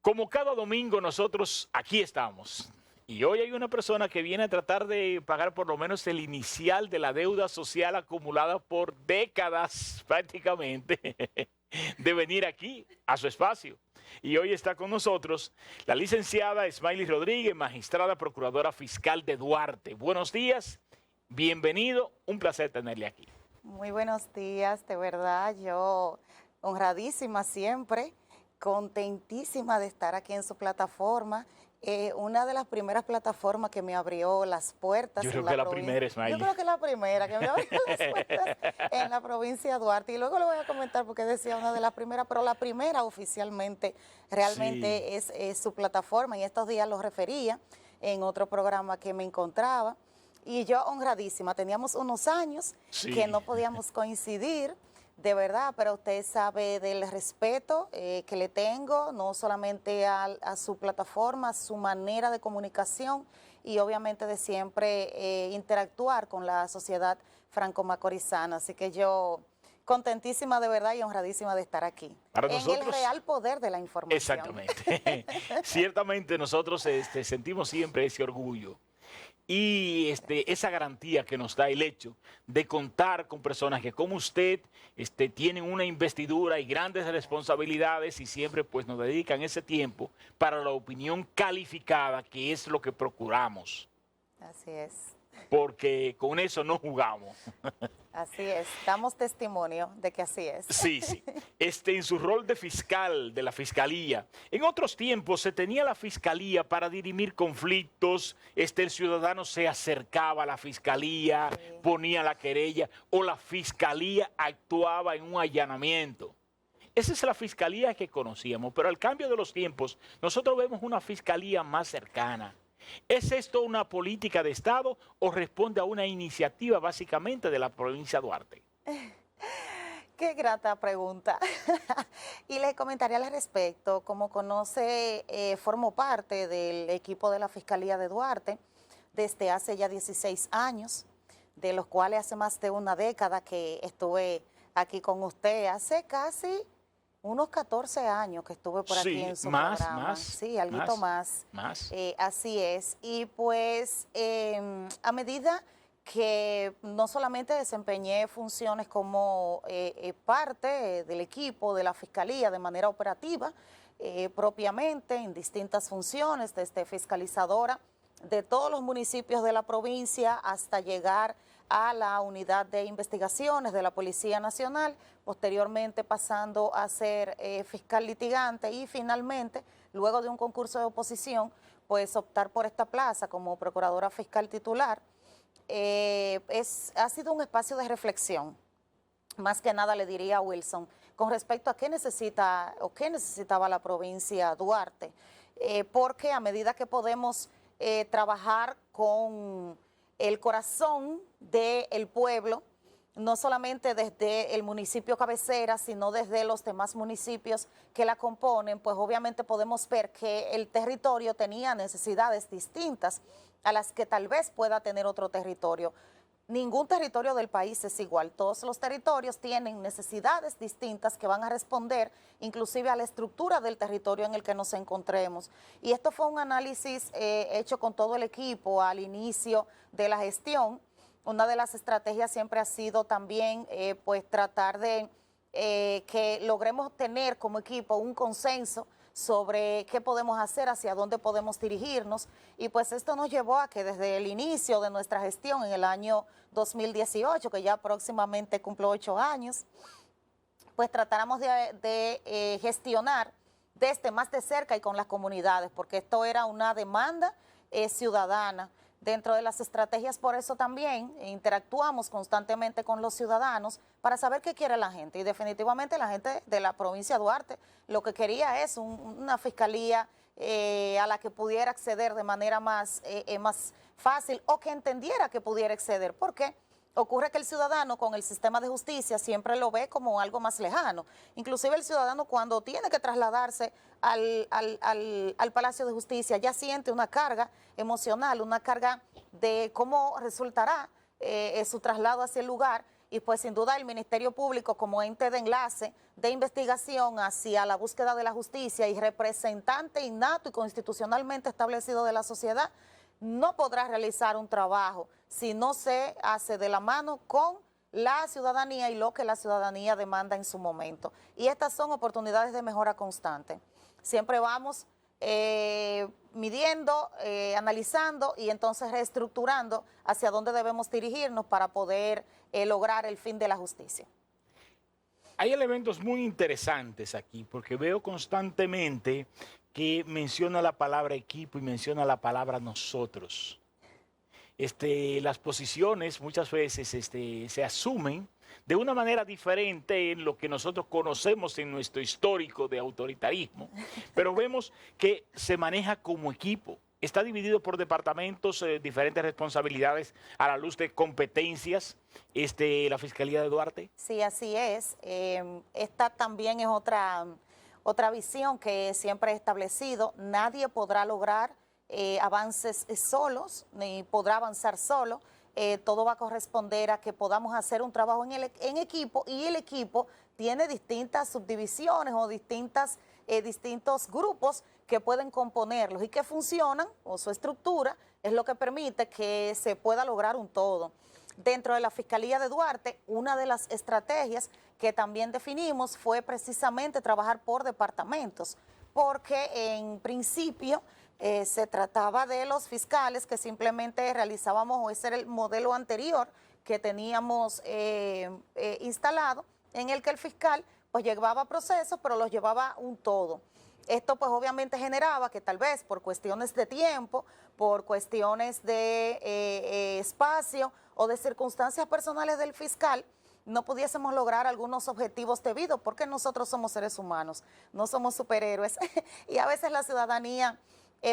Como cada domingo nosotros aquí estamos. Y hoy hay una persona que viene a tratar de pagar por lo menos el inicial de la deuda social acumulada por décadas prácticamente de venir aquí a su espacio. Y hoy está con nosotros la licenciada Ismaily Rodríguez, magistrada procuradora fiscal de Duarte. Buenos días, bienvenido, un placer tenerle aquí. Muy buenos días, de verdad, yo honradísima siempre, contentísima de estar aquí en su plataforma. Una de las primeras plataformas que me abrió las puertas Yo creo en que la la primera, Ismaily. Yo creo que la primera que me abrió las puertas en la provincia de Duarte. Y luego le voy a comentar porque decía una de las primeras, pero la primera oficialmente realmente Sí. es su plataforma. Y estos días lo refería en otro programa que me encontraba. Y yo honradísima, teníamos unos años que Sí. no podíamos coincidir, de verdad, pero usted sabe del respeto que le tengo, no solamente a su plataforma, a su manera de comunicación y obviamente de siempre interactuar con la sociedad franco-macorizana. Así que yo contentísima de verdad y honradísima de estar aquí. Para En el nosotros, real poder de la información. exactamente. Ciertamente nosotros sentimos siempre ese orgullo y esa garantía que nos da el hecho de contar con personas que como usted tienen una investidura y grandes responsabilidades y siempre pues nos dedican ese tiempo para la opinión calificada, que es lo que procuramos, Así es. porque con eso no jugamos. Así es, damos testimonio de que así es. Sí, sí. En su rol de fiscal de la fiscalía, en otros tiempos se tenía la fiscalía para dirimir conflictos, el ciudadano se acercaba a la fiscalía, Sí. ponía la querella o la fiscalía actuaba en un allanamiento. Esa es la fiscalía que conocíamos, pero al cambio de los tiempos nosotros vemos una fiscalía más cercana. ¿Es esto una política de Estado o responde a una iniciativa básicamente de la provincia de Duarte? Qué grata pregunta. Y le comentaría al respecto, como conoce, formo parte del equipo de la Fiscalía de Duarte desde hace ya 16 años, de los cuales hace más de una década que estuve aquí con usted, hace casi unos 14 años que estuve por aquí Sí, en su programa. más, Sí, alguito más. más. Así es. Y pues a medida que no solamente desempeñé funciones como parte del equipo de la Fiscalía de manera operativa, propiamente en distintas funciones, desde fiscalizadora de todos los municipios de la provincia hasta llegar a la unidad de investigaciones de la Policía Nacional, posteriormente pasando a ser fiscal litigante y finalmente, luego de un concurso de oposición, pues optar por esta plaza como procuradora fiscal titular. Ha sido un espacio de reflexión. Más que nada le diría a Wilson, con respecto a qué necesita o qué necesitaba la provincia Duarte, porque a medida que podemos trabajar con el corazón del pueblo, no solamente desde el municipio cabecera, sino desde los demás municipios que la componen, pues obviamente podemos ver que el territorio tenía necesidades distintas a las que tal vez pueda tener otro territorio. Ningún territorio del país es igual, todos los territorios tienen necesidades distintas que van a responder inclusive a la estructura del territorio en el que nos encontremos. Y esto fue un análisis hecho con todo el equipo al inicio de la gestión. Una de las estrategias siempre ha sido también pues tratar de que logremos tener como equipo un consenso sobre qué podemos hacer, hacia dónde podemos dirigirnos, y pues esto nos llevó a que desde el inicio de nuestra gestión en el año 2018, que ya próximamente cumplo 8 años, pues tratáramos de gestionar desde más de cerca y con las comunidades, porque esto era una demanda ciudadana. Dentro de las estrategias, por eso también interactuamos constantemente con los ciudadanos para saber qué quiere la gente. Y definitivamente la gente de la provincia de Duarte lo que quería es una fiscalía a la que pudiera acceder de manera más fácil o que entendiera que pudiera acceder. ¿Por qué? Ocurre que el ciudadano con el sistema de justicia siempre lo ve como algo más lejano. Inclusive el ciudadano cuando tiene que trasladarse al Palacio de Justicia ya siente una carga emocional, una carga de cómo resultará su traslado hacia el lugar y pues sin duda el Ministerio Público como ente de enlace de investigación hacia la búsqueda de la justicia y representante innato y constitucionalmente establecido de la sociedad, no podrá realizar un trabajo si no se hace de la mano con la ciudadanía y lo que la ciudadanía demanda en su momento. Y estas son oportunidades de mejora constante. Siempre vamos midiendo, analizando y entonces reestructurando hacia dónde debemos dirigirnos para poder lograr el fin de la justicia. Hay elementos muy interesantes aquí porque veo constantemente que menciona la palabra equipo y menciona la palabra nosotros. Las posiciones muchas veces se asumen de una manera diferente en lo que nosotros conocemos en nuestro histórico de autoritarismo, pero vemos que se maneja como equipo. Está dividido por departamentos, diferentes responsabilidades a la luz de competencias, la Fiscalía de Duarte. Sí, así es. Esta también es otra visión que siempre he establecido. Nadie podrá lograr avances solos, ni podrá avanzar solo. Todo va a corresponder a que podamos hacer un trabajo en equipo, y el equipo tiene distintas subdivisiones o distintos grupos que pueden componerlos y que funcionan, o su estructura es lo que permite que se pueda lograr un todo. Dentro de la Fiscalía de Duarte, una de las estrategias que también definimos fue precisamente trabajar por departamentos, porque en principio se trataba de los fiscales que simplemente realizábamos, o ese era el modelo anterior que teníamos instalado, en el que el fiscal pues llevaba procesos, pero los llevaba un todo. Esto pues obviamente generaba que tal vez por cuestiones de tiempo, por cuestiones de espacio o de circunstancias personales del fiscal, no pudiésemos lograr algunos objetivos debidos, porque nosotros somos seres humanos, no somos superhéroes y a veces la ciudadanía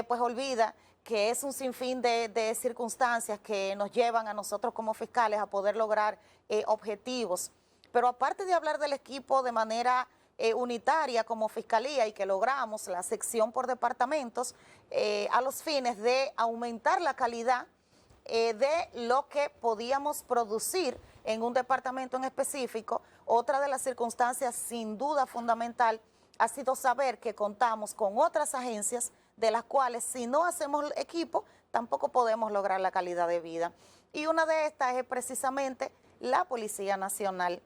pues olvida que es un sinfín de circunstancias que nos llevan a nosotros como fiscales a poder lograr objetivos. Pero aparte de hablar del equipo de manera unitaria como fiscalía, y que logramos la sección por departamentos a los fines de aumentar la calidad de lo que podíamos producir en un departamento en específico, otra de las circunstancias sin duda fundamental ha sido saber que contamos con otras agencias de las cuales, si no hacemos equipo, tampoco podemos lograr la calidad de vida. Y una de estas es precisamente la Policía Nacional.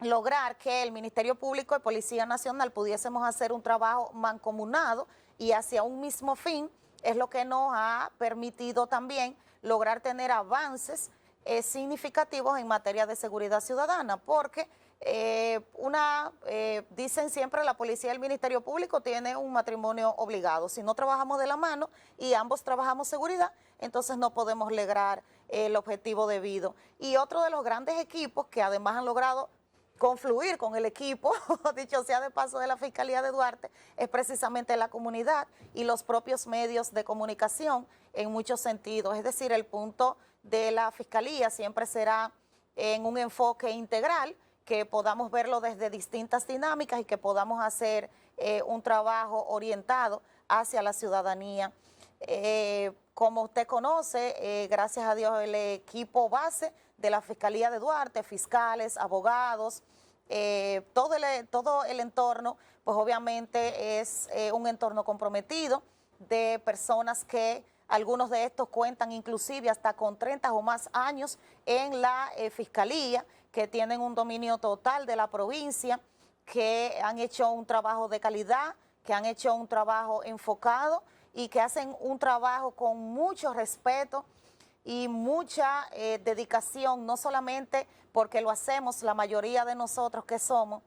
Lograr que el Ministerio Público y Policía Nacional pudiésemos hacer un trabajo mancomunado y hacia un mismo fin es lo que nos ha permitido también lograr tener avances significativos en materia de seguridad ciudadana, porque dicen siempre la policía y el Ministerio Público tienen un matrimonio obligado. Si no trabajamos de la mano y ambos trabajamos seguridad, entonces no podemos lograr el objetivo debido. Y otro de los grandes equipos que además han logrado confluir con el equipo, dicho sea de paso, de la Fiscalía de Duarte, es precisamente la comunidad y los propios medios de comunicación en muchos sentidos. Es decir, el punto de la Fiscalía siempre será en un enfoque integral, que podamos verlo desde distintas dinámicas y que podamos hacer un trabajo orientado hacia la ciudadanía. Como usted conoce, gracias a Dios, el equipo base de la Fiscalía de Duarte, fiscales, abogados, todo el entorno, pues obviamente es un entorno comprometido de personas que algunos de estos cuentan inclusive hasta con 30 o más años en la Fiscalía, que tienen un dominio total de la provincia, que han hecho un trabajo de calidad, que han hecho un trabajo enfocado y que hacen un trabajo con mucho respeto y mucha dedicación, no solamente porque lo hacemos la mayoría de nosotros que somos,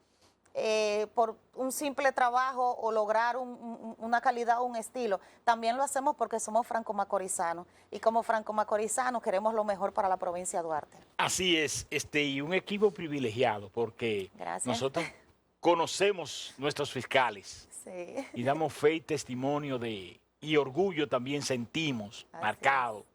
por un simple trabajo o lograr una calidad o un estilo, también lo hacemos porque somos franco-macorizanos, y como franco-macorizanos queremos lo mejor para la provincia de Duarte. Así es, y un equipo privilegiado, porque Gracias. Nosotros conocemos nuestros fiscales, Sí. Y damos fe y testimonio y orgullo también sentimos, Así marcado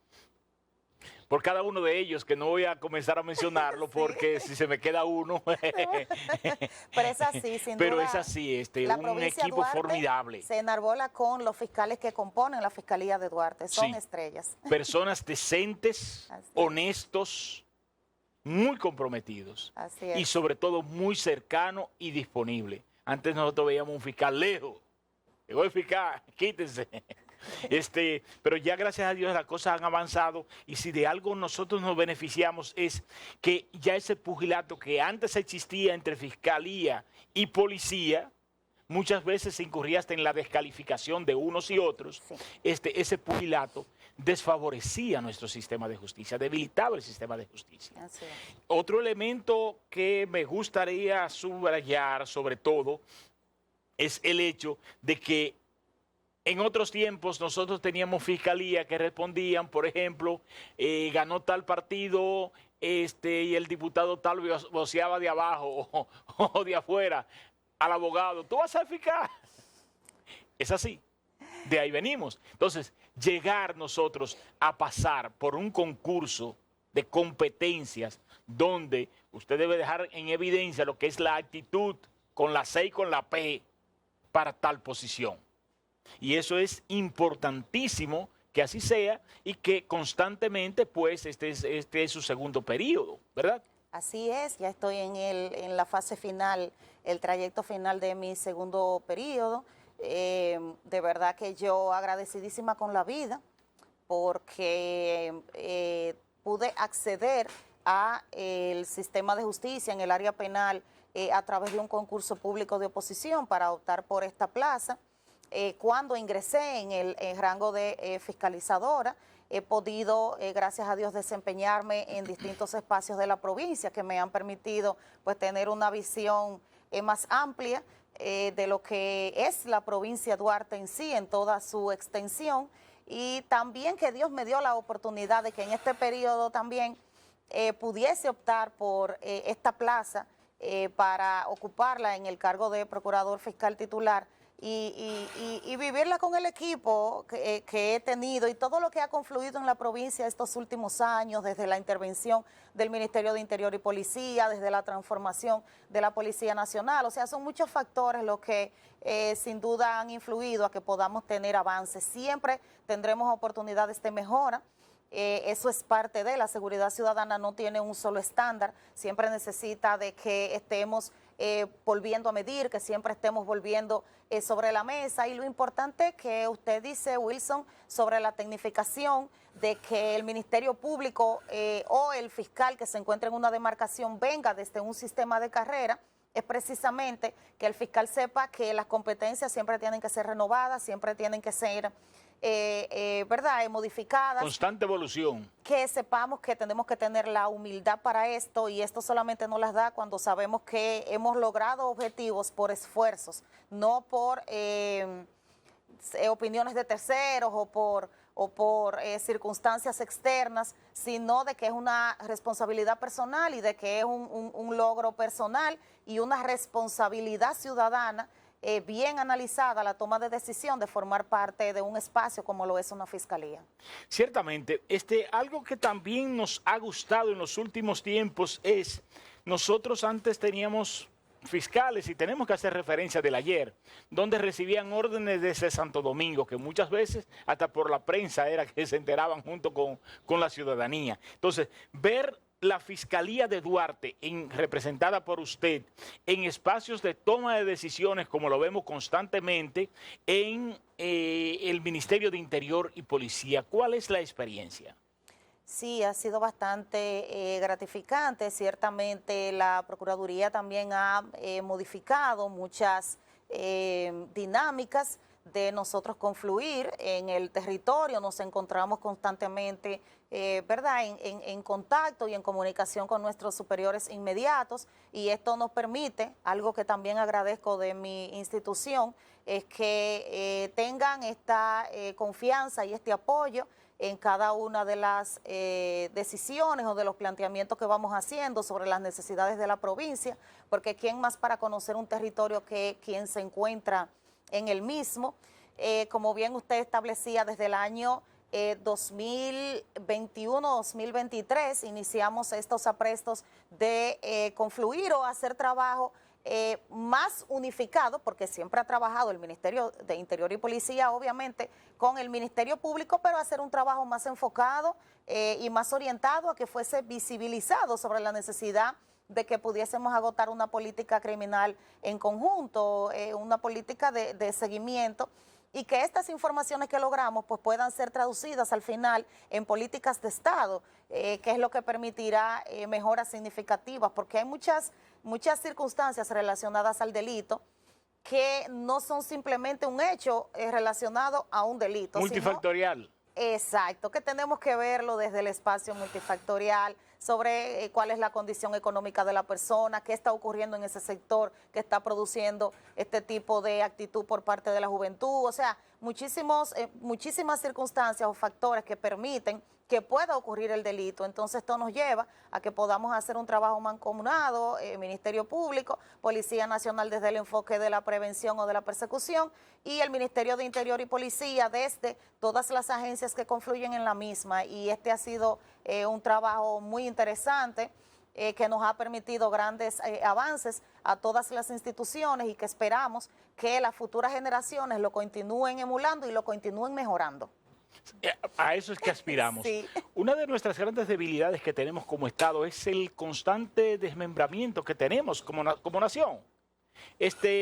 por cada uno de ellos, que no voy a comenzar a mencionarlo, sí, porque si se me queda uno. Pero es así, sin Pero duda. es así, un equipo Duarte formidable. se enarbola con los fiscales que componen la Fiscalía de Duarte, son sí, estrellas. Personas decentes, honestos, muy comprometidos Así y es. sobre todo muy cercano y disponible. Antes nosotros veíamos un fiscal lejos. Llegó el fiscal, quítense. Pero ya gracias a Dios las cosas han avanzado y si de algo nosotros nos beneficiamos es que ya ese pugilato que antes existía entre fiscalía y policía, muchas veces se incurría hasta en la descalificación de unos y otros, Sí. ese pugilato desfavorecía nuestro sistema de justicia, debilitaba el sistema de justicia. Así es. Otro elemento que me gustaría subrayar sobre todo es el hecho de que en otros tiempos nosotros teníamos fiscalía que respondían, por ejemplo, ganó tal partido y el diputado tal voceaba de abajo o de afuera al abogado. ¿Tú vas a ser fiscal? Es así. De ahí venimos. Entonces, llegar nosotros a pasar por un concurso de competencias donde usted debe dejar en evidencia lo que es la actitud con la C y con la P para tal posición. Y eso es importantísimo que así sea y que constantemente, pues, este es su segundo periodo, ¿verdad? Así es, ya estoy en la fase final, el trayecto final de mi segundo periodo. De verdad que yo agradecidísima con la vida porque pude acceder a el sistema de justicia en el área penal a través de un concurso público de oposición para optar por esta plaza. Cuando ingresé en el rango de fiscalizadora, he podido, gracias a Dios, desempeñarme en distintos espacios de la provincia que me han permitido pues tener una visión más amplia de lo que es la provincia de Duarte en sí, en toda su extensión, y también que Dios me dio la oportunidad de que en este periodo también pudiese optar por esta plaza para ocuparla en el cargo de procurador fiscal titular y vivirla con el equipo que he tenido y todo lo que ha confluido en la provincia estos últimos años, desde la intervención del Ministerio de Interior y Policía, desde la transformación de la Policía Nacional. O sea, son muchos factores los que sin duda han influido a que podamos tener avances. Siempre tendremos oportunidades de mejora. Eso es parte de la seguridad ciudadana, no tiene un solo estándar, siempre necesita de que estemos volviendo a medir, que siempre estemos volviendo sobre la mesa, y lo importante que usted dice, Wilson, sobre la tecnificación de que el Ministerio Público o el fiscal que se encuentre en una demarcación venga desde un sistema de carrera, es precisamente que el fiscal sepa que las competencias siempre tienen que ser renovadas, siempre tienen que ser ¿verdad? Modificadas. Constante evolución. Que sepamos que tenemos que tener la humildad para esto, y esto solamente nos las da cuando sabemos que hemos logrado objetivos por esfuerzos, no por opiniones de terceros o por circunstancias externas, sino de que es una responsabilidad personal y de que es un logro personal y una responsabilidad ciudadana bien analizada la toma de decisión de formar parte de un espacio como lo es una fiscalía. Ciertamente, algo que también nos ha gustado en los últimos tiempos es, nosotros antes teníamos fiscales, y tenemos que hacer referencia del ayer, donde recibían órdenes desde Santo Domingo, que muchas veces hasta por la prensa era que se enteraban junto con la ciudadanía. Entonces, ver la Fiscalía de Duarte, representada por usted, en espacios de toma de decisiones, como lo vemos constantemente, en el Ministerio de Interior y Policía, ¿cuál es la experiencia? Sí, ha sido bastante gratificante. Ciertamente la Procuraduría también ha modificado muchas dinámicas de nosotros confluir en el territorio. Nos encontramos constantemente, ¿verdad?, en contacto y en comunicación con nuestros superiores inmediatos, y esto nos permite, algo que también agradezco de mi institución, es que tengan esta confianza y este apoyo en cada una de las decisiones o de los planteamientos que vamos haciendo sobre las necesidades de la provincia, porque ¿quién más para conocer un territorio que quien se encuentra en el mismo? Como bien usted establecía, desde el año 2021-2023 iniciamos estos aprestos de confluir o hacer trabajo más unificado, porque siempre ha trabajado el Ministerio de Interior y Policía, obviamente, con el Ministerio Público, pero hacer un trabajo más enfocado y más orientado a que fuese visibilizado sobre la necesidad de que pudiésemos agotar una política criminal en conjunto, una política de seguimiento, y que estas informaciones que logramos pues puedan ser traducidas al final en políticas de Estado, que es lo que permitirá mejoras significativas, porque hay muchas circunstancias relacionadas al delito que no son simplemente un hecho relacionado a un delito. Multifactorial. Exacto, que tenemos que verlo desde el espacio multifactorial, sobre cuál es la condición económica de la persona, qué está ocurriendo en ese sector que está produciendo este tipo de actitud por parte de la juventud. O sea, muchísimas circunstancias o factores que permiten que pueda ocurrir el delito. Entonces esto nos lleva a que podamos hacer un trabajo mancomunado, Ministerio Público, Policía Nacional desde el enfoque de la prevención o de la persecución, y el Ministerio de Interior y Policía desde todas las agencias que confluyen en la misma. Y este ha sido un trabajo muy interesante que nos ha permitido grandes avances a todas las instituciones, y que esperamos que las futuras generaciones lo continúen emulando y lo continúen mejorando. A eso es que aspiramos. Sí. Una de nuestras grandes debilidades que tenemos como Estado es el constante desmembramiento que tenemos como nación.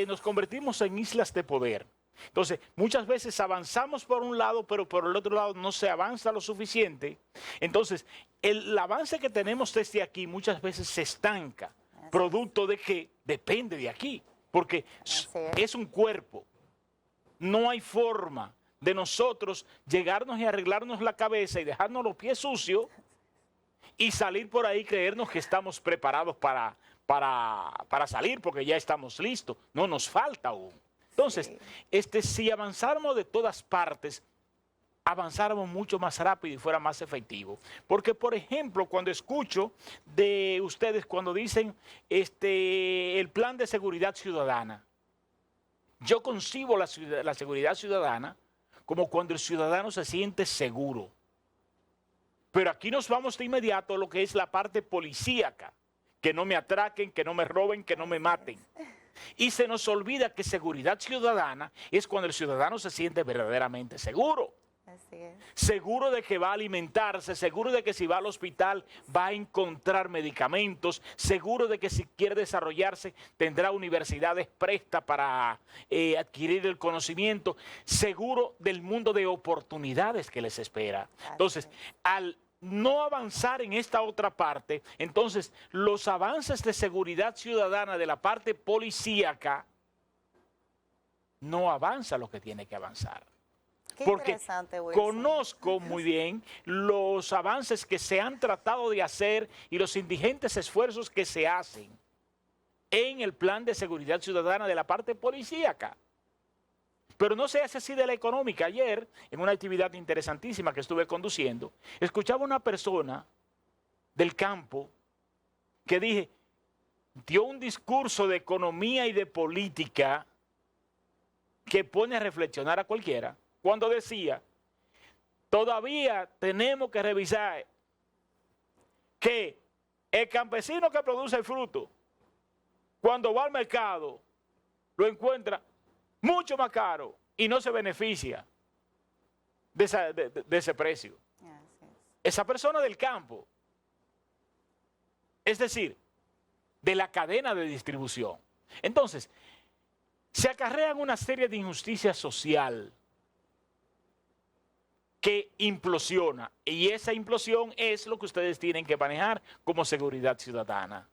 Nos convertimos en islas de poder. Entonces, muchas veces avanzamos por un lado, pero por el otro lado no se avanza lo suficiente. Entonces, el avance que tenemos desde aquí muchas veces se estanca, producto de que depende de aquí, porque es un cuerpo. No hay forma de nosotros llegarnos y arreglarnos la cabeza y dejarnos los pies sucios y salir por ahí y creernos que estamos preparados para salir porque ya estamos listos. No, nos falta aún. Entonces, si avanzáramos de todas partes, avanzáramos mucho más rápido y fuera más efectivo. Porque, por ejemplo, cuando escucho de ustedes cuando dicen el plan de seguridad ciudadana, yo concibo la seguridad ciudadana como cuando el ciudadano se siente seguro. Pero aquí nos vamos de inmediato a lo que es la parte policíaca, que no me atraquen, que no me roben, que no me maten. Y se nos olvida que seguridad ciudadana es cuando el ciudadano se siente verdaderamente seguro. Así es. Seguro de que va a alimentarse, seguro de que si va al hospital va a encontrar medicamentos, seguro de que si quiere desarrollarse tendrá universidades prestas para adquirir el conocimiento, seguro del mundo de oportunidades que les espera. Entonces, al no avanzar en esta otra parte, entonces los avances de seguridad ciudadana de la parte policíaca no avanza lo que tiene que avanzar. Porque conozco muy bien los avances que se han tratado de hacer y los indigentes esfuerzos que se hacen en el plan de seguridad ciudadana de la parte policíaca. Pero no se hace así de la económica. Ayer, en una actividad interesantísima que estuve conduciendo, escuchaba una persona del campo que dio un discurso de economía y de política que pone a reflexionar a cualquiera. Cuando decía, todavía tenemos que revisar que el campesino que produce el fruto, cuando va al mercado, lo encuentra mucho más caro y no se beneficia de ese precio. Esa persona del campo, es decir, de la cadena de distribución. Entonces, se acarrean una serie de injusticias social que implosiona, y esa implosión es lo que ustedes tienen que manejar como seguridad ciudadana.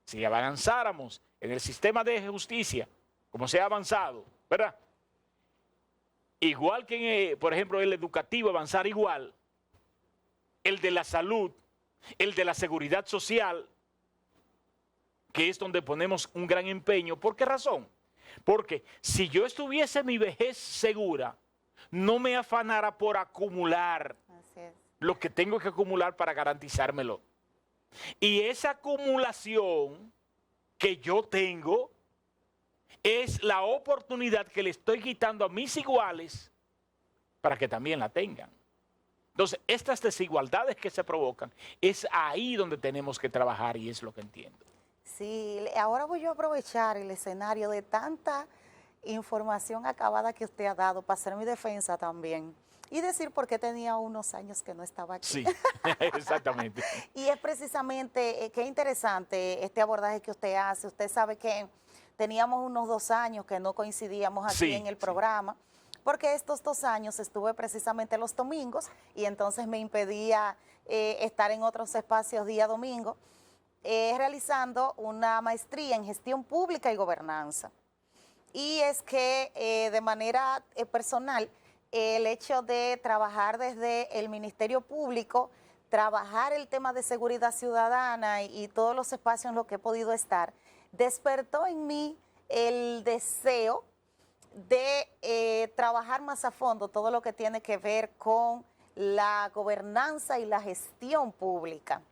Si avanzáramos en el sistema de justicia, como se ha avanzado, ¿verdad? Igual que, por ejemplo, el educativo, avanzar igual, el de la salud, el de la seguridad social, que es donde ponemos un gran empeño. ¿Por qué razón? Porque si yo estuviese en mi vejez segura, no me afanara por acumular lo que tengo que acumular para garantizármelo. Y esa acumulación que yo tengo es la oportunidad que le estoy quitando a mis iguales para que también la tengan. Entonces, estas desigualdades que se provocan, es ahí donde tenemos que trabajar y es lo que entiendo. Sí, ahora voy yo a aprovechar el escenario de tanta información acabada que usted ha dado para hacer mi defensa también y decir por qué tenía unos años que no estaba aquí. Sí, exactamente. Y es precisamente, qué interesante este abordaje que usted hace. Usted sabe que teníamos unos 2 años que no coincidíamos aquí en Sí, el sí. programa, porque estos 2 años estuve precisamente los domingos y entonces me impedía estar en otros espacios día domingo, realizando una maestría en gestión pública y gobernanza. Y es que de manera personal, el hecho de trabajar desde el Ministerio Público, trabajar el tema de seguridad ciudadana y todos los espacios en los que he podido estar, despertó en mí el deseo de trabajar más a fondo todo lo que tiene que ver con la gobernanza y la gestión pública.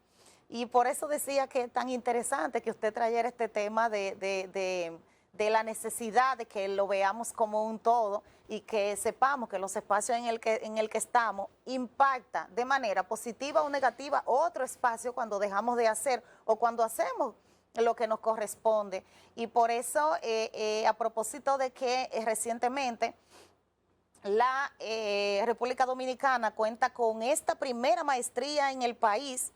Y por eso decía que es tan interesante que usted trayera este tema de la necesidad de que lo veamos como un todo y que sepamos que los espacios en el que estamos impacta de manera positiva o negativa otro espacio cuando dejamos de hacer o cuando hacemos lo que nos corresponde. Y por eso, a propósito de que recientemente la República Dominicana cuenta con esta primera maestría en el país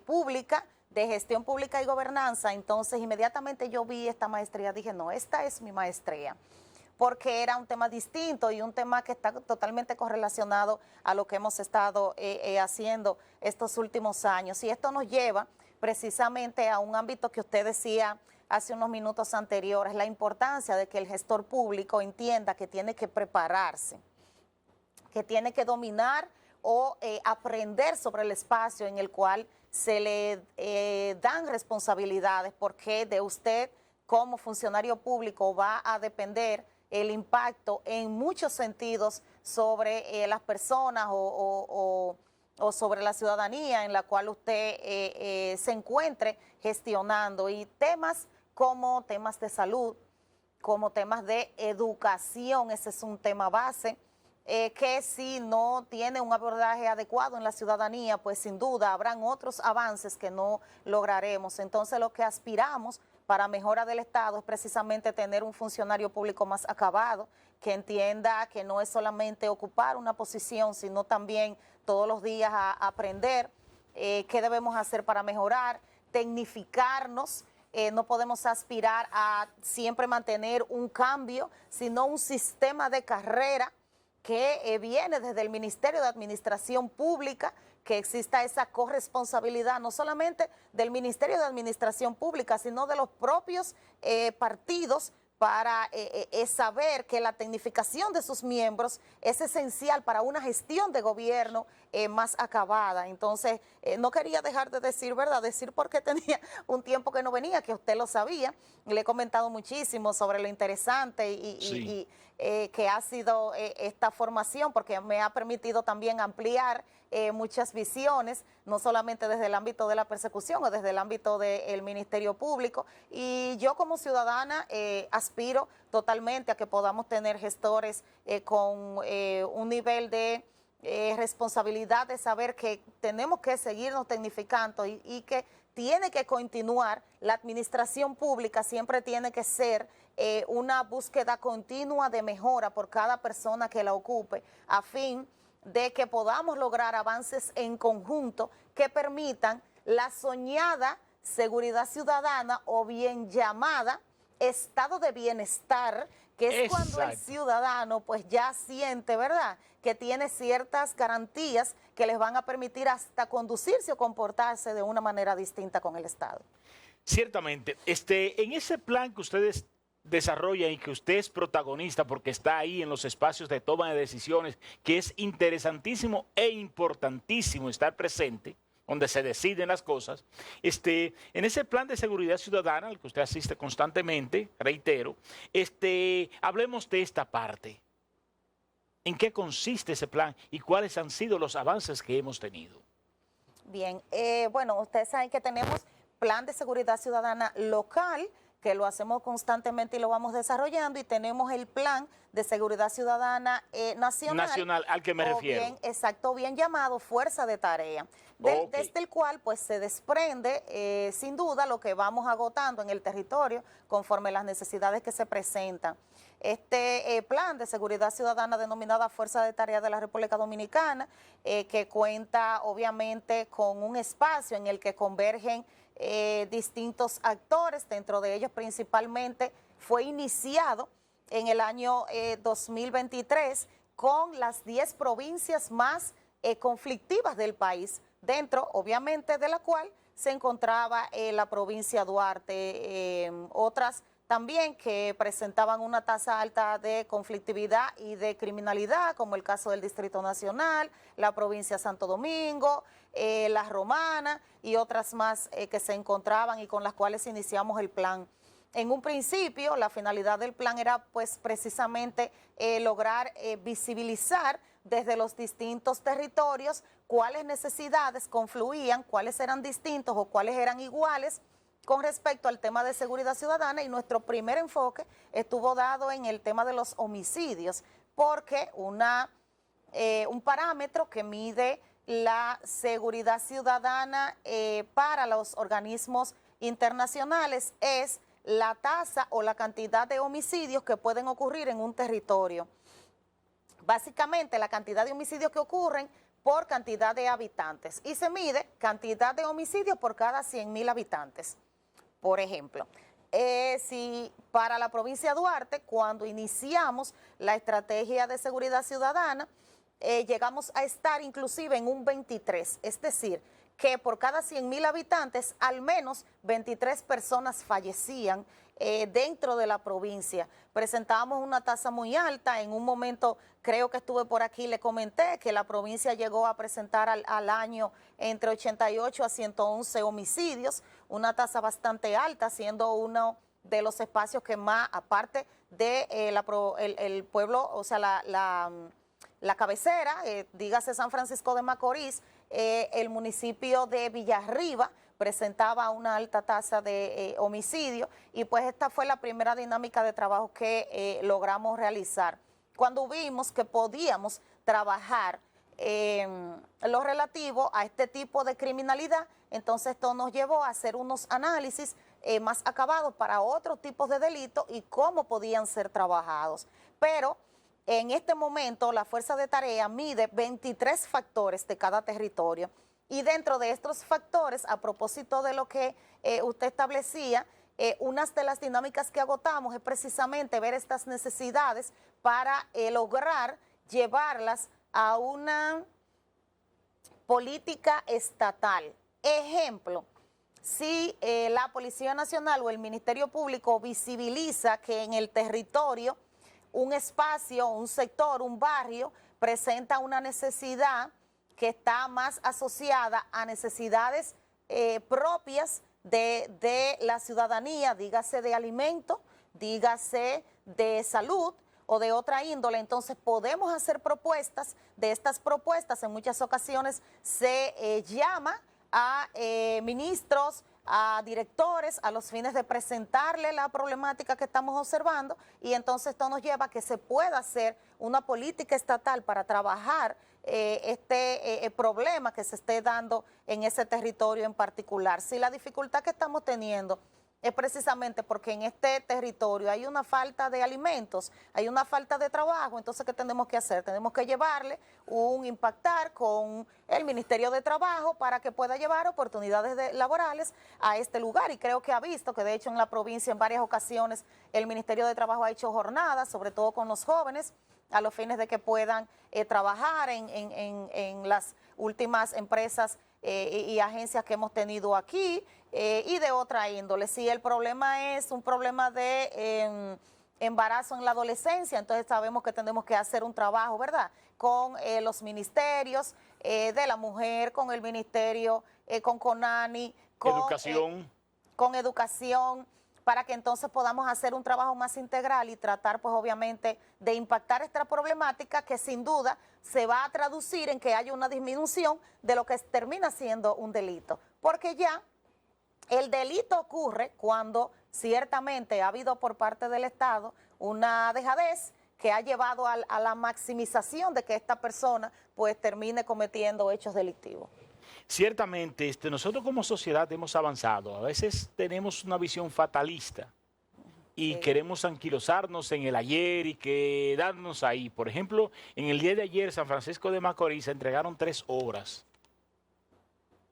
pública, de gestión pública y gobernanza, entonces inmediatamente yo vi esta maestría, dije, no, esta es mi maestría, porque era un tema distinto y un tema que está totalmente correlacionado a lo que hemos estado haciendo estos últimos años. Y esto nos lleva precisamente a un ámbito que usted decía hace unos minutos anteriores, la importancia de que el gestor público entienda que tiene que prepararse, que tiene que dominar o aprender sobre el espacio en el cual se le dan responsabilidades, porque de usted como funcionario público va a depender el impacto en muchos sentidos sobre las personas o sobre la ciudadanía en la cual usted se encuentre gestionando, y temas como temas de salud, como temas de educación, ese es un tema base, que si no tiene un abordaje adecuado en la ciudadanía, pues sin duda habrán otros avances que no lograremos. Entonces lo que aspiramos para mejora del Estado es precisamente tener un funcionario público más acabado, que entienda que no es solamente ocupar una posición, sino también todos los días a aprender qué debemos hacer para mejorar, tecnificarnos. No podemos aspirar a siempre mantener un cambio, sino un sistema de carrera que viene desde el Ministerio de Administración Pública, que exista esa corresponsabilidad no solamente del Ministerio de Administración Pública, sino de los propios partidos, para saber que la tecnificación de sus miembros es esencial para una gestión de gobierno más acabada. Entonces, no quería dejar de decir, ¿verdad? Decir porque tenía un tiempo que no venía, que usted lo sabía. Le he comentado muchísimo sobre lo interesante Sí. que ha sido esta formación, porque me ha permitido también ampliar muchas visiones, no solamente desde el ámbito de la persecución o desde el ámbito del Ministerio Público. Y yo como ciudadana aspiro totalmente a que podamos tener gestores con un nivel de responsabilidad, de saber que tenemos que seguirnos tecnificando y que tiene que continuar, la administración pública siempre tiene que ser una búsqueda continua de mejora por cada persona que la ocupe, a fin de que podamos lograr avances en conjunto que permitan la soñada seguridad ciudadana, o bien llamada estado de bienestar, que es cuando el Exacto. ciudadano pues ya siente, ¿verdad?, que tiene ciertas garantías que les van a permitir hasta conducirse o comportarse de una manera distinta con el Estado. Ciertamente, en ese plan que ustedes desarrollan y que usted es protagonista porque está ahí en los espacios de toma de decisiones, que es interesantísimo e importantísimo estar presente, donde se deciden las cosas, en ese plan de seguridad ciudadana al que usted asiste constantemente, reitero, hablemos de esta parte. ¿En qué consiste ese plan y cuáles han sido los avances que hemos tenido? Bien, bueno, ustedes saben que tenemos plan de seguridad ciudadana local, que lo hacemos constantemente y lo vamos desarrollando, y tenemos el Plan de Seguridad Ciudadana Nacional, al que me refiero. Bien, exacto, bien llamado Fuerza de Tarea, desde el cual pues se desprende sin duda lo que vamos agotando en el territorio conforme las necesidades que se presentan. Este plan de seguridad ciudadana denominada Fuerza de Tarea de la República Dominicana, que cuenta obviamente con un espacio en el que convergen distintos actores, dentro de ellos principalmente fue iniciado en el año 2023 con las 10 provincias más conflictivas del país, dentro obviamente de la cual se encontraba la provincia Duarte, otras también que presentaban una tasa alta de conflictividad y de criminalidad, como el caso del Distrito Nacional, la provincia de Santo Domingo, la Romana y otras más que se encontraban y con las cuales iniciamos el plan. En un principio, la finalidad del plan era pues precisamente lograr visibilizar desde los distintos territorios cuáles necesidades confluían, cuáles eran distintos o cuáles eran iguales con respecto al tema de seguridad ciudadana, y nuestro primer enfoque estuvo dado en el tema de los homicidios, porque un parámetro que mide la seguridad ciudadana para los organismos internacionales es la tasa o la cantidad de homicidios que pueden ocurrir en un territorio. Básicamente la cantidad de homicidios que ocurren por cantidad de habitantes, y se mide cantidad de homicidios por cada 100.000 habitantes. Por ejemplo, si para la provincia de Duarte, cuando iniciamos la estrategia de seguridad ciudadana, llegamos a estar inclusive en un 23, es decir, que por cada 100.000 habitantes, al menos 23 personas fallecían dentro de la provincia. Presentábamos una tasa muy alta. En un momento, creo que estuve por aquí, le comenté que la provincia llegó a presentar al año entre 88 a 111 homicidios, una tasa bastante alta, siendo uno de los espacios que más, aparte de el pueblo, o sea, la cabecera, dígase San Francisco de Macorís, el municipio de Villarriba presentaba una alta tasa de homicidio, y pues esta fue la primera dinámica de trabajo que logramos realizar. Cuando vimos que podíamos trabajar lo relativo a este tipo de criminalidad, entonces esto nos llevó a hacer unos análisis más acabados para otros tipos de delitos y cómo podían ser trabajados. Pero en este momento la Fuerza de Tarea mide 23 factores de cada territorio, y dentro de estos factores, a propósito de lo que usted establecía, una de las dinámicas que agotamos es precisamente ver estas necesidades para lograr llevarlas a una política estatal. Ejemplo, si la Policía Nacional o el Ministerio Público visibiliza que en el territorio un espacio, un sector, un barrio presenta una necesidad que está más asociada a necesidades propias de la ciudadanía, dígase de alimento, dígase de salud o de otra índole, entonces podemos hacer propuestas. De estas propuestas en muchas ocasiones se llama a ministros, a directores, a los fines de presentarle la problemática que estamos observando, y entonces esto nos lleva a que se pueda hacer una política estatal para trabajar este problema que se esté dando en ese territorio en particular. Si la dificultad que estamos teniendo es precisamente porque en este territorio hay una falta de alimentos, hay una falta de trabajo, entonces ¿qué tenemos que hacer? Tenemos que llevarle impactar con el Ministerio de Trabajo para que pueda llevar oportunidades laborales a este lugar, y creo que ha visto que de hecho en la provincia en varias ocasiones el Ministerio de Trabajo ha hecho jornadas, sobre todo con los jóvenes, a los fines de que puedan trabajar en las últimas empresas y agencias que hemos tenido aquí, y de otra índole. Si el problema es un problema de embarazo en la adolescencia, entonces sabemos que tenemos que hacer un trabajo, ¿verdad?, con los ministerios de la mujer, con el ministerio, con CONANI, con educación, para que entonces podamos hacer un trabajo más integral y tratar pues obviamente de impactar esta problemática, que sin duda se va a traducir en que haya una disminución de lo que termina siendo un delito, porque ya el delito ocurre cuando ciertamente ha habido por parte del Estado una dejadez que ha llevado a la maximización de que esta persona pues termine cometiendo hechos delictivos. Ciertamente, nosotros como sociedad hemos avanzado. A veces tenemos una visión fatalista y Sí. queremos anquilosarnos en el ayer y quedarnos ahí. Por ejemplo, en el día de ayer, San Francisco de Macorís se entregaron 3 obras.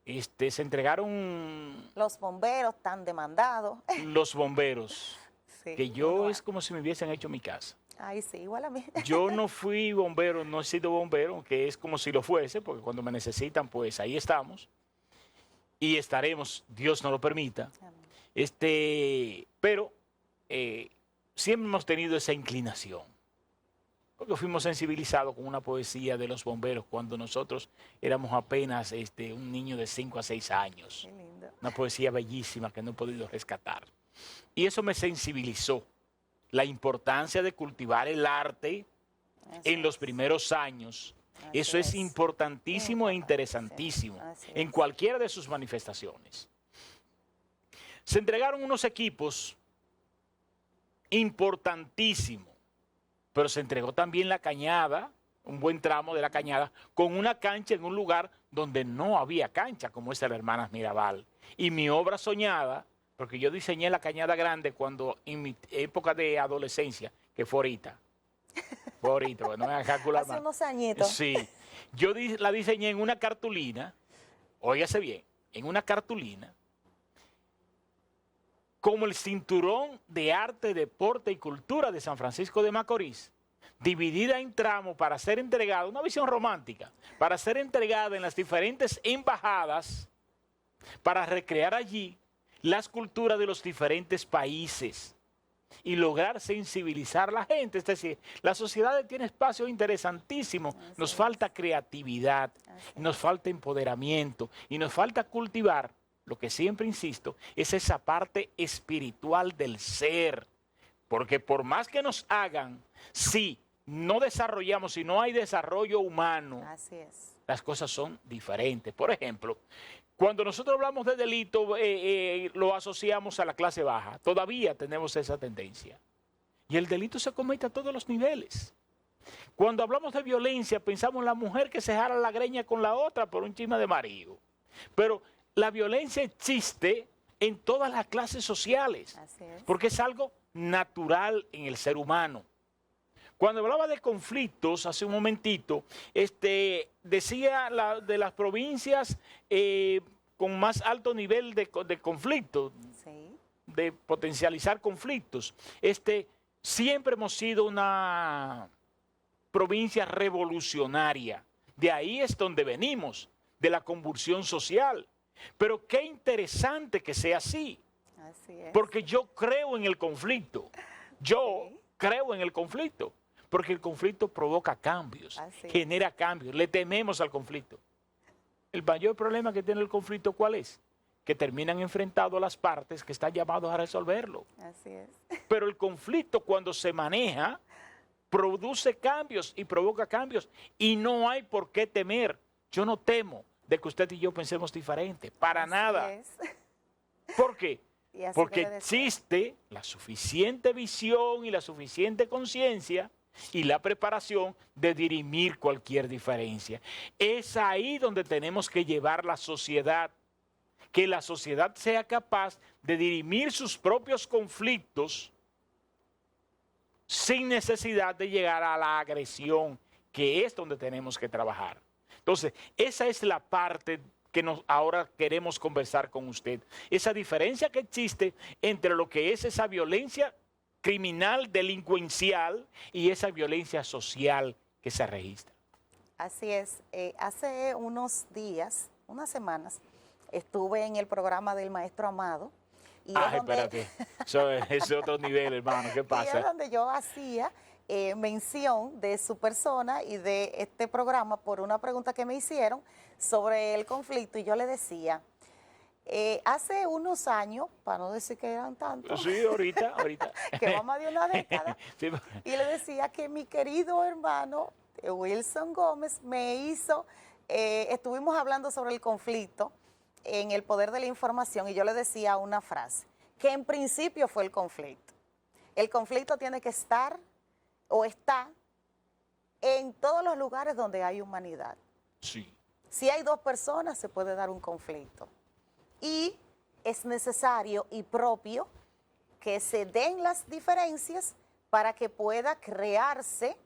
Se entregaron Los bomberos tan demandados. los bomberos, Sí, que yo uno- es como si me hubiesen hecho mi casa. Ay, sí, igual a mí. Yo no fui bombero, no he sido bombero, que es como si lo fuese, porque cuando me necesitan, pues ahí estamos. Y estaremos, Dios nos lo permita. Pero siempre hemos tenido esa inclinación. Porque fuimos sensibilizados con una poesía de los bomberos cuando nosotros éramos apenas un niño de 5 a 6 años. Qué lindo. Una poesía bellísima que no he podido rescatar. Y eso me sensibilizó. La importancia de cultivar el arte Así en los es. primeros años. Así Eso es es. importantísimo e Importantísimo. interesantísimo Así en es. cualquiera de sus manifestaciones. Se entregaron unos equipos importantísimos, pero se entregó también la cañada, un buen tramo de la cañada, con una cancha en un lugar donde no había cancha, como es el Hermanas Mirabal. Y mi obra soñada, porque yo diseñé la cañada grande cuando en mi época de adolescencia, que fue ahorita. Fue ahorita, bueno, no me hagan calcular Hace más. unos añitos. Sí, yo la diseñé en una cartulina, óigase bien, en una cartulina, como el cinturón de arte, deporte y cultura de San Francisco de Macorís, dividida en tramos para ser entregada, una visión romántica, para ser entregada en las diferentes embajadas, para recrear allí las culturas de los diferentes países y lograr sensibilizar a la gente. Es decir, la sociedad tiene espacios interesantísimos. Nos falta creatividad, nos falta empoderamiento y nos falta cultivar, lo que siempre insisto, es esa parte espiritual del ser. Porque por más que nos hagan, si no desarrollamos, si no hay desarrollo humano, Así es. las cosas son diferentes. Por ejemplo, cuando nosotros hablamos de delito, lo asociamos a la clase baja. Todavía tenemos esa tendencia. Y el delito se comete a todos los niveles. Cuando hablamos de violencia, pensamos en la mujer que se jala la greña con la otra por un chisme de marido. Pero la violencia existe en todas las clases sociales. Así es. Porque es algo natural en el ser humano. Cuando hablaba de conflictos hace un momentito, decía de las provincias con más alto nivel de conflicto, Sí. de potencializar conflictos. Siempre hemos sido una provincia revolucionaria. De ahí es donde venimos, de la convulsión social. Pero qué interesante que sea así, Así es. porque yo creo en el conflicto. Yo Sí. creo en el conflicto. Porque el conflicto provoca cambios, Así es. genera cambios, le tememos al conflicto. El mayor problema que tiene el conflicto, ¿cuál es? Que terminan enfrentados las partes que están llamados a resolverlo. Así es. Pero el conflicto, cuando se maneja, produce cambios y provoca cambios. Y no hay por qué temer. Yo no temo de que usted y yo pensemos diferente, para Así nada. es. ¿Por qué? Y así Porque debe de ser. existe la suficiente visión y la suficiente conciencia y la preparación de dirimir cualquier diferencia. Es ahí donde tenemos que llevar la sociedad, que la sociedad sea capaz de dirimir sus propios conflictos sin necesidad de llegar a la agresión, que es donde tenemos que trabajar. Entonces, esa es la parte que ahora queremos conversar con usted. Esa diferencia que existe entre lo que es esa violencia criminal, delincuencial y esa violencia social que se registra. Así es. Hace unos días, unas semanas, estuve en el programa del maestro Amado. Y es donde, Espérate, eso es otro nivel, hermano, ¿qué y es pasa? donde yo hacía mención de su persona y de este programa por una pregunta que me hicieron sobre el conflicto. Y yo le decía, hace unos años, para no decir que eran tantos, Sí, ahorita. que va más de una década, Sí, y le decía que mi querido hermano Wilson Gómez me hizo, estuvimos hablando sobre el conflicto en el poder de la información y yo le decía una frase, que en principio fue el conflicto. El conflicto tiene que estar o está en todos los lugares donde hay humanidad. Sí. Si hay dos personas, se puede dar un conflicto. Y es necesario y propio que se den las diferencias para que pueda crearse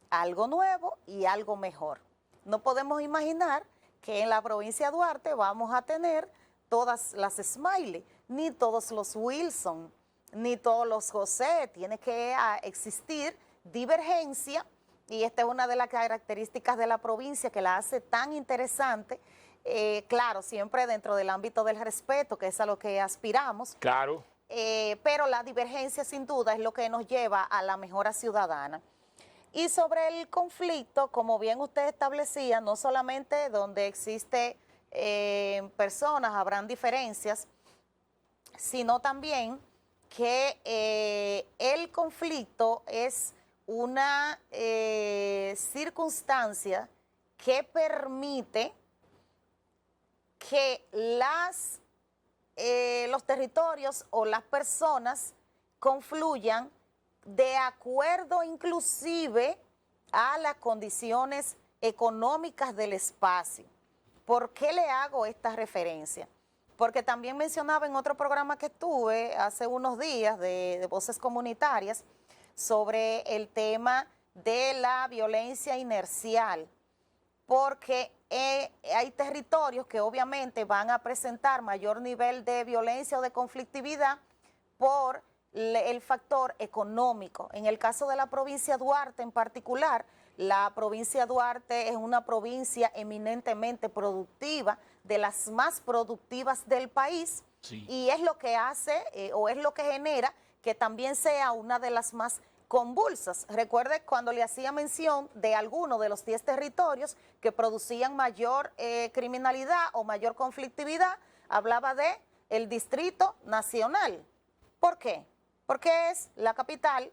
algo nuevo y algo mejor. No podemos imaginar que en la provincia de Duarte vamos a tener todas las Smiley, ni todos los Wilson, ni todos los José. Tiene que existir divergencia, y esta es una de las características de la provincia que la hace tan interesante. Claro, siempre dentro del ámbito del respeto, que es a lo que aspiramos. Claro. Pero la divergencia sin duda es lo que nos lleva a la mejora ciudadana. Y sobre el conflicto, como bien usted establecía, no solamente donde existe personas habrán diferencias, sino también que el conflicto es una circunstancia que permite que los territorios o las personas confluyan de acuerdo inclusive a las condiciones económicas del espacio. ¿Por qué le hago esta referencia? Porque también mencionaba en otro programa que estuve hace unos días de Voces Comunitarias sobre el tema de la violencia inercial, porque hay territorios que obviamente van a presentar mayor nivel de violencia o de conflictividad por el factor económico. En el caso de la provincia de Duarte en particular, la provincia de Duarte es una provincia eminentemente productiva, de las más productivas del país, Sí. y es lo que hace o es lo que genera que también sea una de las más convulsas. Recuerde cuando le hacía mención de alguno de los 10 territorios que producían mayor criminalidad o mayor conflictividad, hablaba de el Distrito Nacional. ¿Por qué? Porque es la capital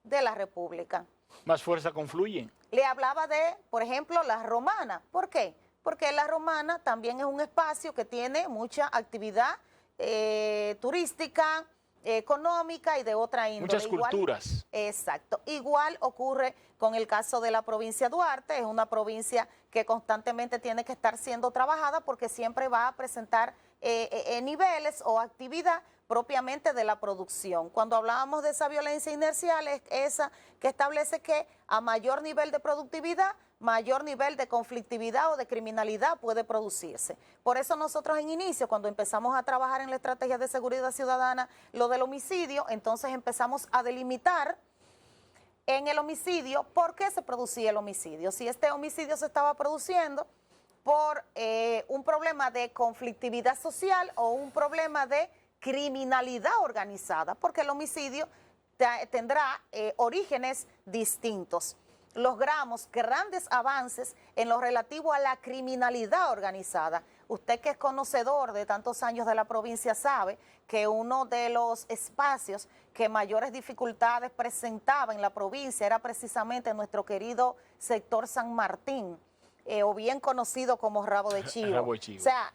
de la República. Más fuerza confluyen. Le hablaba de, por ejemplo, la Romana. ¿Por qué? Porque la Romana también es un espacio que tiene mucha actividad turística, económica y de otra índole. Muchas culturas. Exacto. Igual ocurre con el caso de la provincia de Duarte. Es una provincia que constantemente tiene que estar siendo trabajada porque siempre va a presentar niveles o actividad propiamente de la producción. Cuando hablábamos de esa violencia inercial, es esa que establece que a mayor nivel de productividad, mayor nivel de conflictividad o de criminalidad puede producirse. Por eso nosotros en inicio, cuando empezamos a trabajar en la estrategia de seguridad ciudadana, lo del homicidio, entonces empezamos a delimitar en el homicidio por qué se producía el homicidio. Si este homicidio se estaba produciendo por un problema de conflictividad social o un problema de criminalidad organizada, porque el homicidio tendrá orígenes distintos. Logramos grandes avances en lo relativo a la criminalidad organizada. Usted que es conocedor de tantos años de la provincia sabe que uno de los espacios que mayores dificultades presentaba en la provincia era precisamente nuestro querido sector San Martín, o bien conocido como Rabo de Chivo. Rabo de Chivo. O sea,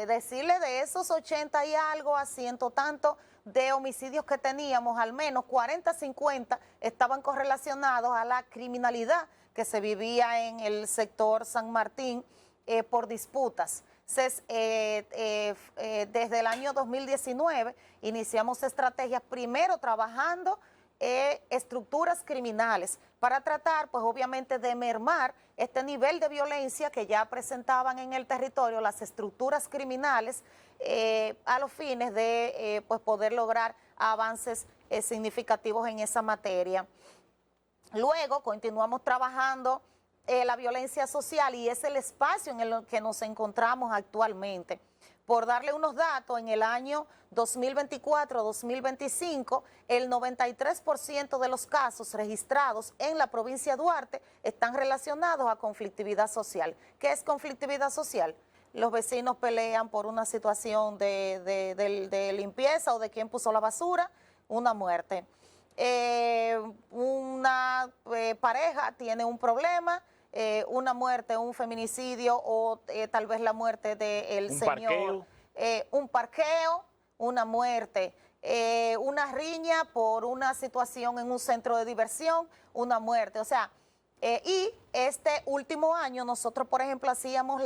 decirle de esos 80 y algo a 100 tanto de homicidios que teníamos, al menos 40, 50 estaban correlacionados a la criminalidad que se vivía en el sector San Martín por disputas. Entonces, desde el año 2019 iniciamos estrategias, primero trabajando estructuras criminales para tratar, pues obviamente, de mermar este nivel de violencia que ya presentaban en el territorio las estructuras criminales a los fines de pues poder lograr avances significativos en esa materia. Luego continuamos trabajando la violencia social y es el espacio en el que nos encontramos actualmente. Por darle unos datos, en el año 2024-2025, el 93% de los casos registrados en la provincia de Duarte están relacionados a conflictividad social. ¿Qué es conflictividad social? Los vecinos pelean por una situación de limpieza o de quién puso la basura, una muerte. Una pareja tiene un problema, una muerte, un feminicidio o tal vez la muerte del señor. Parqueo. Un parqueo, una muerte. Una riña por una situación en un centro de diversión, una muerte. O sea, y este último año nosotros, por ejemplo, hacíamos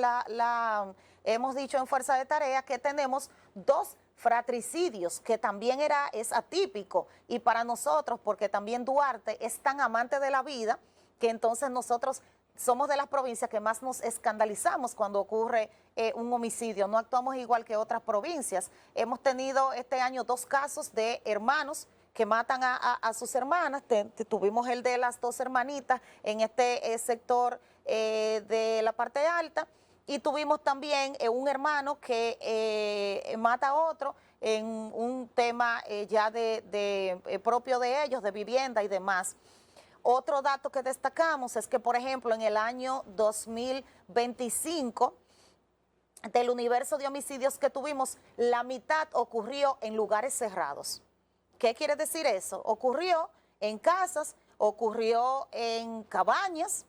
hemos dicho en Fuerza de Tarea que tenemos 2 fratricidios, que también es atípico, y para nosotros, porque también Duarte es tan amante de la vida, que entonces nosotros somos de las provincias que más nos escandalizamos cuando ocurre un homicidio. No actuamos igual que otras provincias. Hemos tenido este año 2 casos de hermanos que matan a sus hermanas. Tuvimos el de las 2 hermanitas en este sector de la parte alta, y tuvimos también un hermano que mata a otro en un tema ya propio de ellos, de vivienda y demás. Otro dato que destacamos es que, por ejemplo, en el año 2025, del universo de homicidios que tuvimos, la mitad ocurrió en lugares cerrados. ¿Qué quiere decir eso? Ocurrió en casas, ocurrió en cabañas,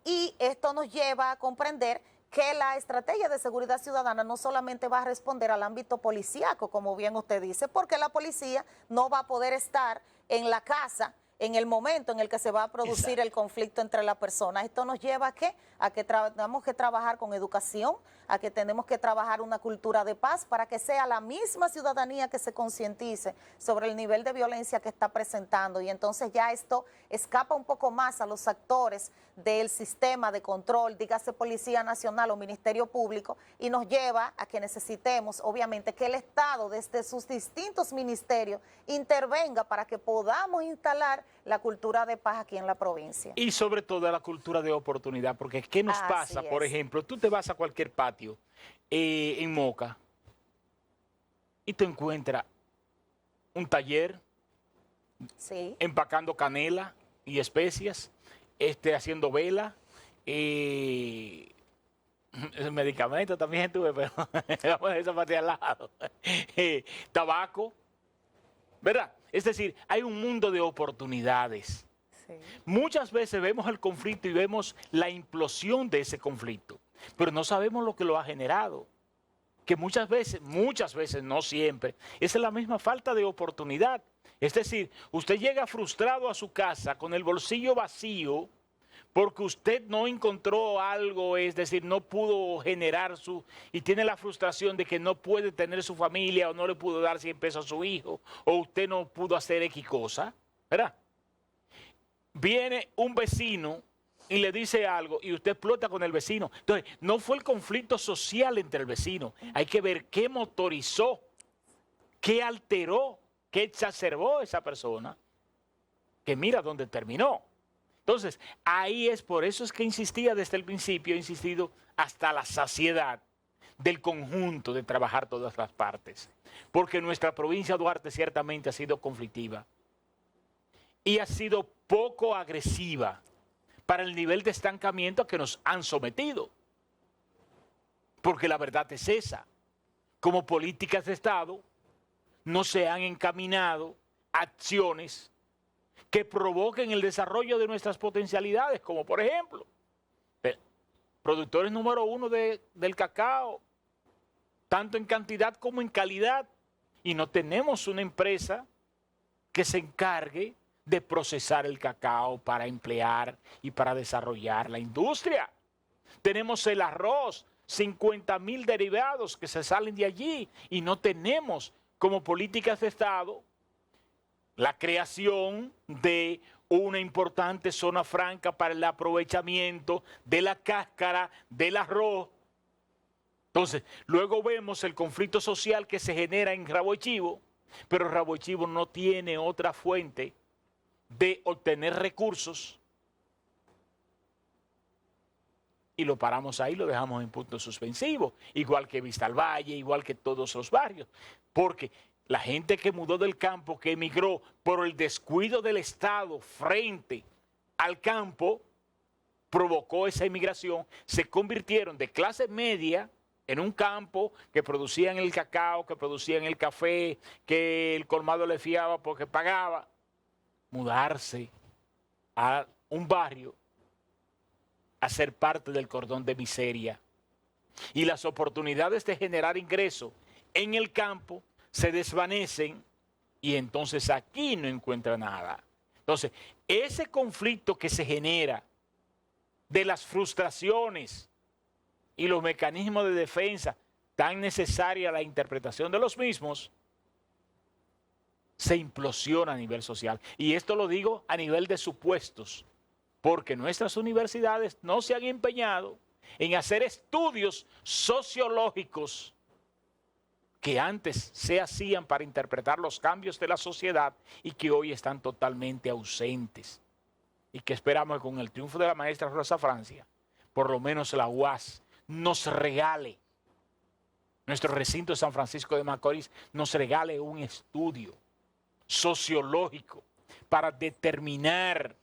y esto nos lleva a comprender que la estrategia de seguridad ciudadana no solamente va a responder al ámbito policíaco, como bien usted dice, porque la policía no va a poder estar en la casa en el momento en el que se va a producir el conflicto entre las personas. Esto nos lleva a que tenemos que trabajar con educación, a que tenemos que trabajar una cultura de paz para que sea la misma ciudadanía que se concientice sobre el nivel de violencia que está presentando, y entonces ya esto escapa un poco más a los actores del sistema de control, dígase Policía Nacional o Ministerio Público, y nos lleva a que necesitemos, obviamente, que el Estado desde sus distintos ministerios intervenga para que podamos instalar la cultura de paz aquí en la provincia. Y sobre todo la cultura de oportunidad, porque ¿qué nos pasa? Por ejemplo, tú te vas a cualquier patio en Moca y te encuentras un taller empacando canela y especias, haciendo vela, medicamentos también tuve, pero vamos a esa parte al lado, tabaco, ¿verdad? Es decir, hay un mundo de oportunidades. Sí. Muchas veces vemos el conflicto y vemos la implosión de ese conflicto, pero no sabemos lo que lo ha generado. Que muchas veces, no siempre, esa es la misma falta de oportunidad. Es decir, usted llega frustrado a su casa con el bolsillo vacío porque usted no encontró algo, es decir, no pudo generar y tiene la frustración de que no puede tener su familia, o no le pudo dar 100 pesos a su hijo, o usted no pudo hacer X cosa, ¿verdad? Viene un vecino y le dice algo y usted explota con el vecino. Entonces, no fue el conflicto social entre el vecino. Hay que ver qué motorizó, qué alteró, qué exacerbó esa persona, que mira dónde terminó. Entonces, por eso es que insistía desde el principio, he insistido hasta la saciedad del conjunto de trabajar todas las partes. Porque nuestra provincia Duarte ciertamente ha sido conflictiva y ha sido poco agresiva para el nivel de estancamiento a que nos han sometido. Porque la verdad es esa. Como políticas de Estado, no se han encaminado acciones que provoquen el desarrollo de nuestras potencialidades, como por ejemplo, productores número 1 del cacao, tanto en cantidad como en calidad, y no tenemos una empresa que se encargue de procesar el cacao para emplear y para desarrollar la industria. Tenemos el arroz, 50,000 derivados que se salen de allí, y no tenemos como políticas de Estado la creación de una importante zona franca para el aprovechamiento de la cáscara del arroz. Entonces, luego vemos el conflicto social que se genera en Rabo de Chivo, pero Rabo de Chivo no tiene otra fuente de obtener recursos, y lo paramos ahí, lo dejamos en punto suspensivo, igual que Vista al Valle, igual que todos los barrios, porque la gente que mudó del campo, que emigró por el descuido del Estado frente al campo, provocó esa emigración, se convirtieron de clase media en un campo que producían el cacao, que producían el café, que el colmado le fiaba porque pagaba. Mudarse a un barrio, a ser parte del cordón de miseria. Y las oportunidades de generar ingresos en el campo, se desvanecen y entonces aquí no encuentra nada. Entonces, ese conflicto que se genera de las frustraciones y los mecanismos de defensa, tan necesaria la interpretación de los mismos, se implosiona a nivel social. Y esto lo digo a nivel de supuestos, porque nuestras universidades no se han empeñado en hacer estudios sociológicos que antes se hacían para interpretar los cambios de la sociedad y que hoy están totalmente ausentes. Y que esperamos que con el triunfo de la maestra Rosa Francia, por lo menos la UAS nos regale, nuestro recinto de San Francisco de Macorís nos regale un estudio sociológico para determinar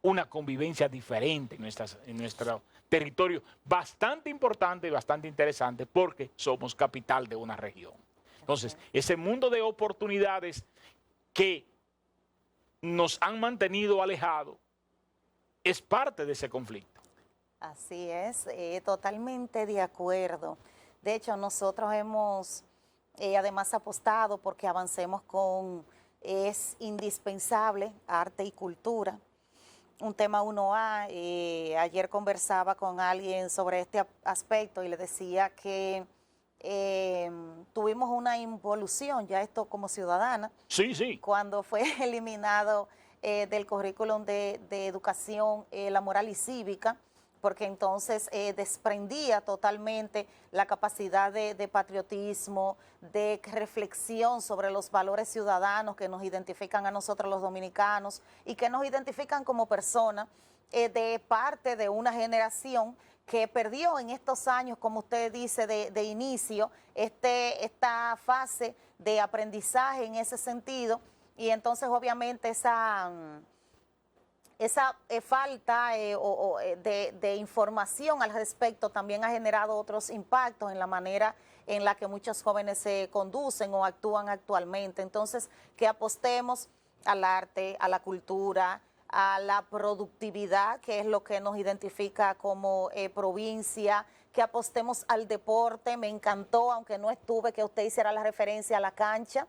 una convivencia diferente en nuestro territorio, bastante importante y bastante interesante porque somos capital de una región. Entonces, ese mundo de oportunidades que nos han mantenido alejados es parte de ese conflicto. Así es, totalmente de acuerdo. De hecho, nosotros hemos además apostado porque avancemos es indispensable arte y cultura. Un tema 1A, ayer conversaba con alguien sobre este aspecto y le decía que tuvimos una involución, ya esto como ciudadana, sí, cuando fue eliminado del currículum de educación la moral y cívica, porque entonces desprendía totalmente la capacidad de patriotismo, de reflexión sobre los valores ciudadanos que nos identifican a nosotros los dominicanos y que nos identifican como personas de parte de una generación que perdió en estos años, como usted dice, de inicio, esta fase de aprendizaje en ese sentido, y entonces obviamente esa falta de información al respecto también ha generado otros impactos en la manera en la que muchos jóvenes se conducen o actúan actualmente. Entonces, que apostemos al arte, a la cultura, a la productividad, que es lo que nos identifica como provincia, que apostemos al deporte. Me encantó, aunque no estuve, que usted hiciera la referencia a la cancha.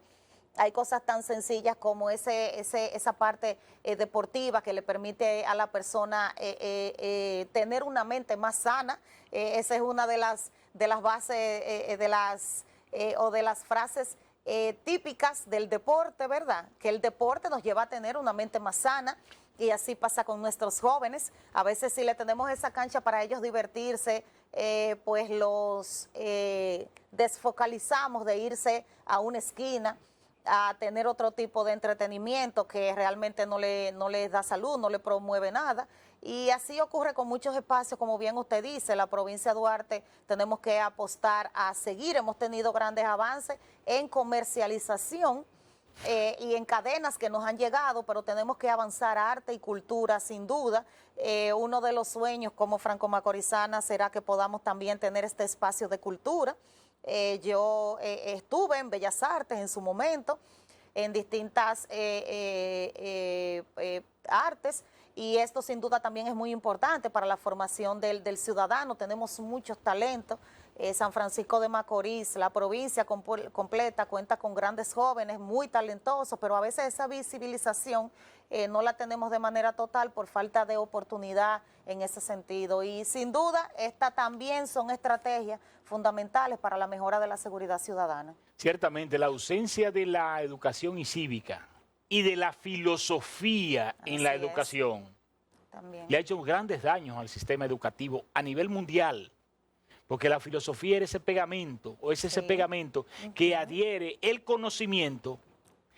Hay cosas tan sencillas como esa parte deportiva que le permite a la persona tener una mente más sana. Esa es una de las bases o de las frases típicas del deporte, ¿verdad? Que el deporte nos lleva a tener una mente más sana. Y así pasa con nuestros jóvenes. A veces si le tenemos esa cancha para ellos divertirse, pues los desfocalizamos de irse a una esquina a tener otro tipo de entretenimiento que realmente no les da salud, no le promueve nada. Y así ocurre con muchos espacios, como bien usted dice, la provincia de Duarte tenemos que apostar a seguir. Hemos tenido grandes avances en comercialización y en cadenas que nos han llegado, pero tenemos que avanzar arte y cultura sin duda. Uno de los sueños como franco-macorizana será que podamos también tener este espacio de cultura. Yo estuve en Bellas Artes en su momento, en distintas artes, y esto sin duda también es muy importante para la formación del ciudadano. Tenemos muchos talentos. San Francisco de Macorís, la provincia completa, cuenta con grandes jóvenes muy talentosos, pero a veces esa visibilización no la tenemos de manera total por falta de oportunidad en ese sentido. Y sin duda, estas también son estrategias fundamentales para la mejora de la seguridad ciudadana. Ciertamente, la ausencia de la educación y cívica y de la filosofía en la educación también le ha hecho grandes daños al sistema educativo a nivel mundial. Porque la filosofía era ese pegamento, o es ese pegamento que adhiere el conocimiento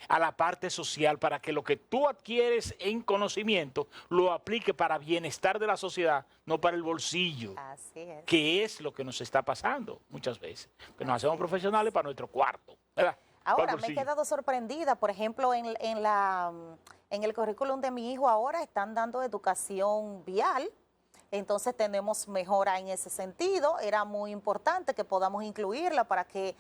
a la parte social para que lo que tú adquieres en conocimiento lo aplique para bienestar de la sociedad, no para el bolsillo. Así es. Que es lo que nos está pasando muchas veces. Que nos hacemos profesionales para nuestro cuarto, ¿verdad? Ahora, me he quedado sorprendida, por ejemplo, en el currículum de mi hijo ahora están dando educación vial. Entonces tenemos mejora en ese sentido. Era muy importante que podamos incluirla para que,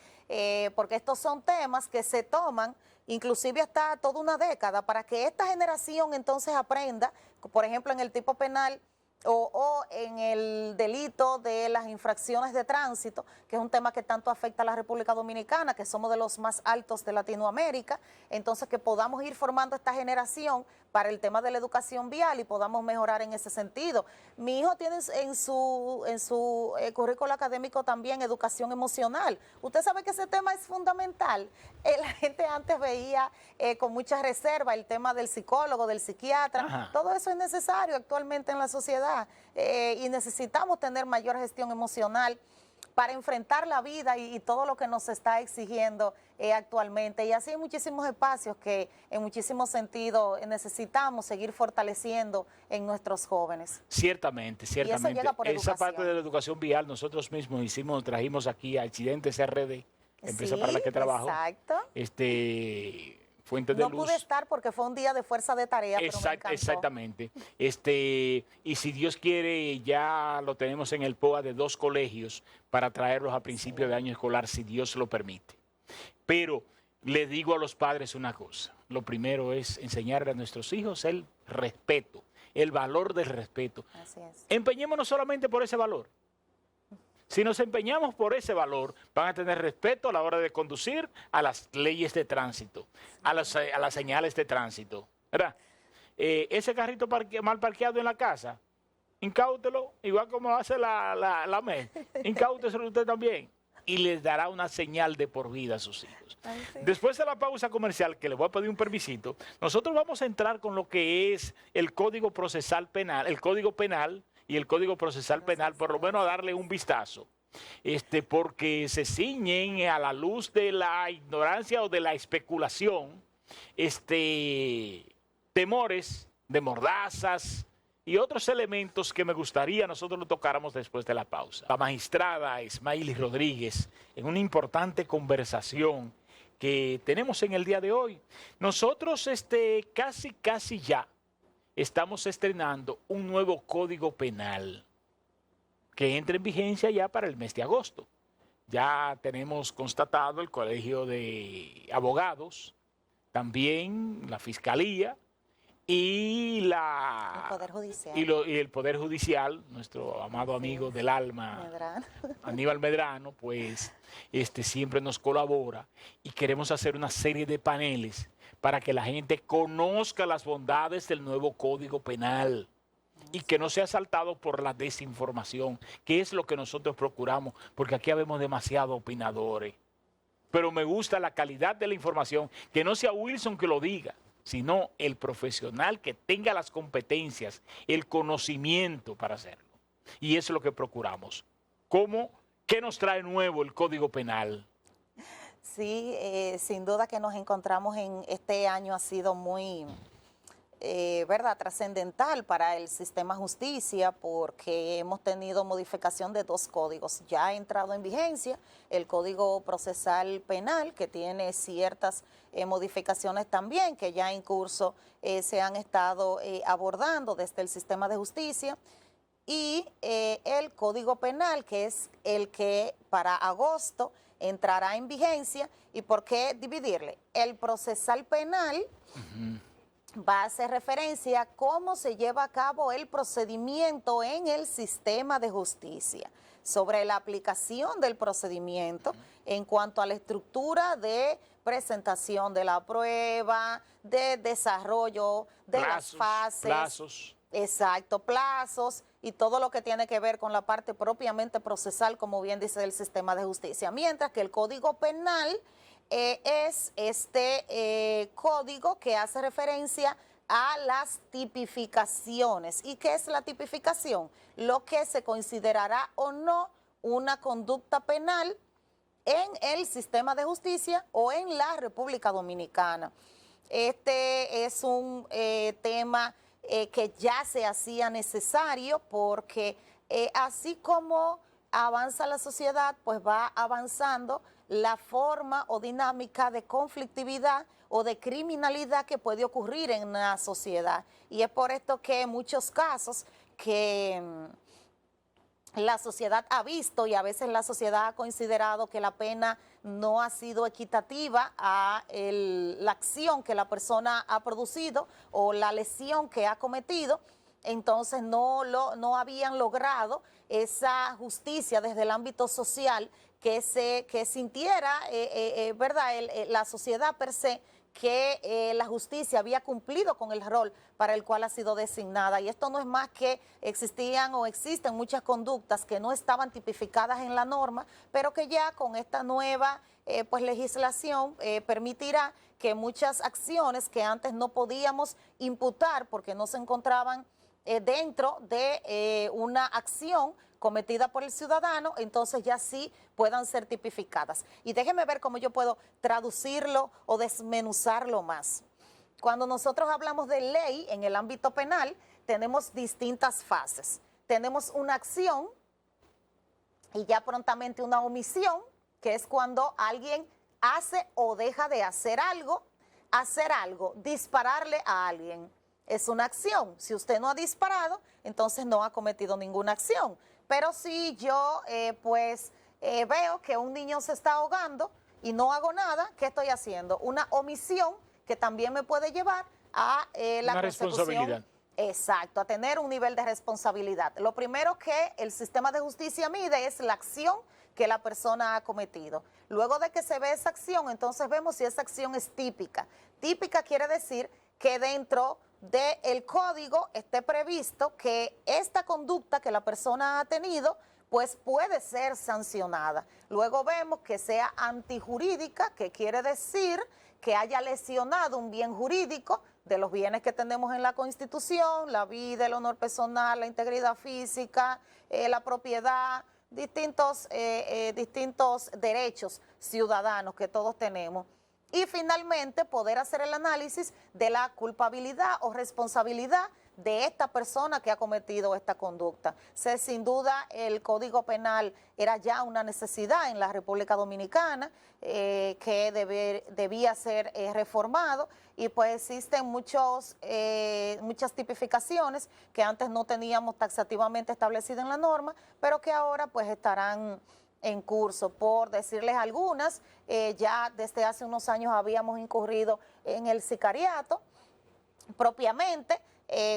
porque estos son temas que se toman inclusive hasta toda una década, para que esta generación entonces aprenda, por ejemplo, en el tipo penal, o en el delito de las infracciones de tránsito, que es un tema que tanto afecta a la República Dominicana, que somos de los más altos de Latinoamérica, entonces que podamos ir formando esta generación para el tema de la educación vial y podamos mejorar en ese sentido. Mi hijo tiene en su currículo académico también educación emocional. Usted sabe que ese tema es fundamental. La gente antes veía con mucha reserva el tema del psicólogo, del psiquiatra. Ajá. Todo eso es necesario actualmente en la sociedad y necesitamos tener mayor gestión emocional para enfrentar la vida y todo lo que nos está exigiendo actualmente. Y así hay muchísimos espacios que en muchísimos sentidos necesitamos seguir fortaleciendo en nuestros jóvenes. Ciertamente, ciertamente. llega por Esa educación. parte de la educación vial nosotros mismos trajimos aquí a Accidentes RD, la empresa Sí, para la que trabajo. exacto. Fuente de No luz. pude estar porque fue un día de fuerza de tarea, pero me encantó. Exactamente. Y si Dios quiere, ya lo tenemos en el POA de 2 colegios para traerlos a principio de año escolar, si Dios lo permite. Pero le digo a los padres una cosa. Lo primero es enseñarle a nuestros hijos el respeto, el valor del respeto. Así es. Empeñémonos solamente por ese valor. Si nos empeñamos por ese valor, van a tener respeto a la hora de conducir, a las leyes de tránsito, a las señales de tránsito, ¿verdad? Ese carrito mal parqueado en la casa, incáutelo, igual como hace la MES, incáuteselo usted también, y les dará una señal de por vida a sus hijos. Ay, sí. Después de la pausa comercial, que le voy a pedir un permisito, nosotros vamos a entrar con lo que es el Código Procesal Penal, el Código Penal y el Código Procesal Penal, por lo menos a darle un vistazo, porque se ciñen a la luz de la ignorancia o de la especulación, temores de mordazas y otros elementos que me gustaría nosotros lo tocáramos después de la pausa. La magistrada Ismaili Rodríguez, en una importante conversación que tenemos en el día de hoy, nosotros casi ya estamos estrenando un nuevo Código Penal que entra en vigencia ya para el mes de agosto. Ya tenemos constatado el Colegio de Abogados, también la Fiscalía y El Poder Judicial. y el Poder Judicial, nuestro amado amigo del alma, Medrano. Aníbal Medrano, pues siempre nos colabora y queremos hacer una serie de paneles para que la gente conozca las bondades del nuevo Código Penal y que no sea asaltado por la desinformación, que es lo que nosotros procuramos, porque aquí habemos demasiados opinadores. Pero me gusta la calidad de la información, que no sea Wilson que lo diga, sino el profesional que tenga las competencias, el conocimiento para hacerlo. Y eso es lo que procuramos. ¿Qué nos trae nuevo el Código Penal? Sí, sin duda que nos encontramos en este año ha sido muy, ¿verdad?, trascendental para el sistema justicia porque hemos tenido modificación de 2 códigos. Ya ha entrado en vigencia el Código Procesal Penal, que tiene ciertas modificaciones también que ya en curso se han estado abordando desde el sistema de justicia. Y el Código Penal, que es el que para agosto entrará en vigencia. ¿Y por qué dividirle? El procesal penal va a hacer referencia a cómo se lleva a cabo el procedimiento en el sistema de justicia, sobre la aplicación del procedimiento en cuanto a la estructura de presentación de la prueba, de desarrollo de las fases. Plazos. Exacto, plazos y todo lo que tiene que ver con la parte propiamente procesal, como bien dice el sistema de justicia. Mientras que el Código Penal es código que hace referencia a las tipificaciones. ¿Y qué es la tipificación? Lo que se considerará o no una conducta penal en el sistema de justicia o en la República Dominicana. Este es un tema que ya se hacía necesario porque así como avanza la sociedad, pues va avanzando la forma o dinámica de conflictividad o de criminalidad que puede ocurrir en la sociedad. Y es por esto que en muchos casos que la sociedad ha visto y a veces la sociedad ha considerado que la pena no ha sido equitativa a la acción que la persona ha producido o la lesión que ha cometido. entonces no habían logrado esa justicia desde el ámbito social que sintiera, ¿verdad?, la sociedad per se, que la justicia había cumplido con el rol para el cual ha sido designada. Y esto no es más que existían o existen muchas conductas que no estaban tipificadas en la norma, pero que ya con esta nueva pues legislación permitirá que muchas acciones que antes no podíamos imputar porque no se encontraban dentro de una acción cometida por el ciudadano, entonces ya sí puedan ser tipificadas. Y déjeme ver cómo yo puedo traducirlo o desmenuzarlo más. Cuando nosotros hablamos de ley en el ámbito penal, tenemos distintas fases. Tenemos una acción y ya prontamente una omisión, que es cuando alguien hace o deja de hacer algo, dispararle a alguien. Es una acción. Si usted no ha disparado, entonces no ha cometido ninguna acción. Pero si yo veo que un niño se está ahogando y no hago nada, ¿qué estoy haciendo? Una omisión que también me puede llevar a la responsabilidad. Exacto, a tener un nivel de responsabilidad. Lo primero que el sistema de justicia mide es la acción que la persona ha cometido. Luego de que se ve esa acción, entonces vemos si esa acción es típica. Típica quiere decir que dentro del código esté previsto que esta conducta que la persona ha tenido pues puede ser sancionada. Luego vemos que sea antijurídica, que quiere decir que haya lesionado un bien jurídico de los bienes que tenemos en la Constitución, la vida, el honor personal, la integridad física, la propiedad, distintos derechos ciudadanos que todos tenemos. Y finalmente poder hacer el análisis de la culpabilidad o responsabilidad de esta persona que ha cometido esta conducta. Sin duda el Código Penal era ya una necesidad en la República Dominicana que debía ser reformado, y pues existen muchas tipificaciones que antes no teníamos taxativamente establecidas en la norma, pero que ahora pues estarán en curso. Por decirles algunas, ya desde hace unos años habíamos incurrido en el sicariato propiamente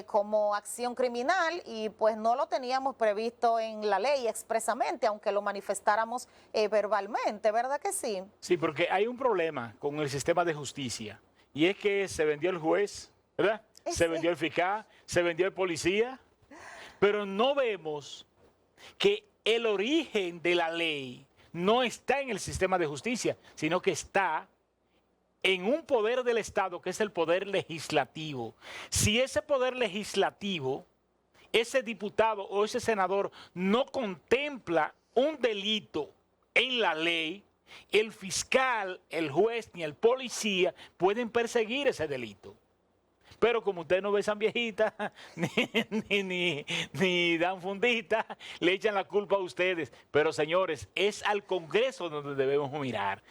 como acción criminal, y pues no lo teníamos previsto en la ley expresamente, aunque lo manifestáramos verbalmente, ¿verdad que sí? Sí, porque hay un problema con el sistema de justicia, y es que se vendió el juez, ¿verdad? Se vendió el fiscal, se vendió el policía, pero no vemos que el origen de la ley no está en el sistema de justicia, sino que está en un poder del Estado, que es el poder legislativo. Si ese poder legislativo, ese diputado o ese senador no contempla un delito en la ley, el fiscal, el juez ni el policía pueden perseguir ese delito. Pero como ustedes no besan viejitas, ni dan funditas, le echan la culpa a ustedes. Pero señores, es al Congreso donde debemos mirar.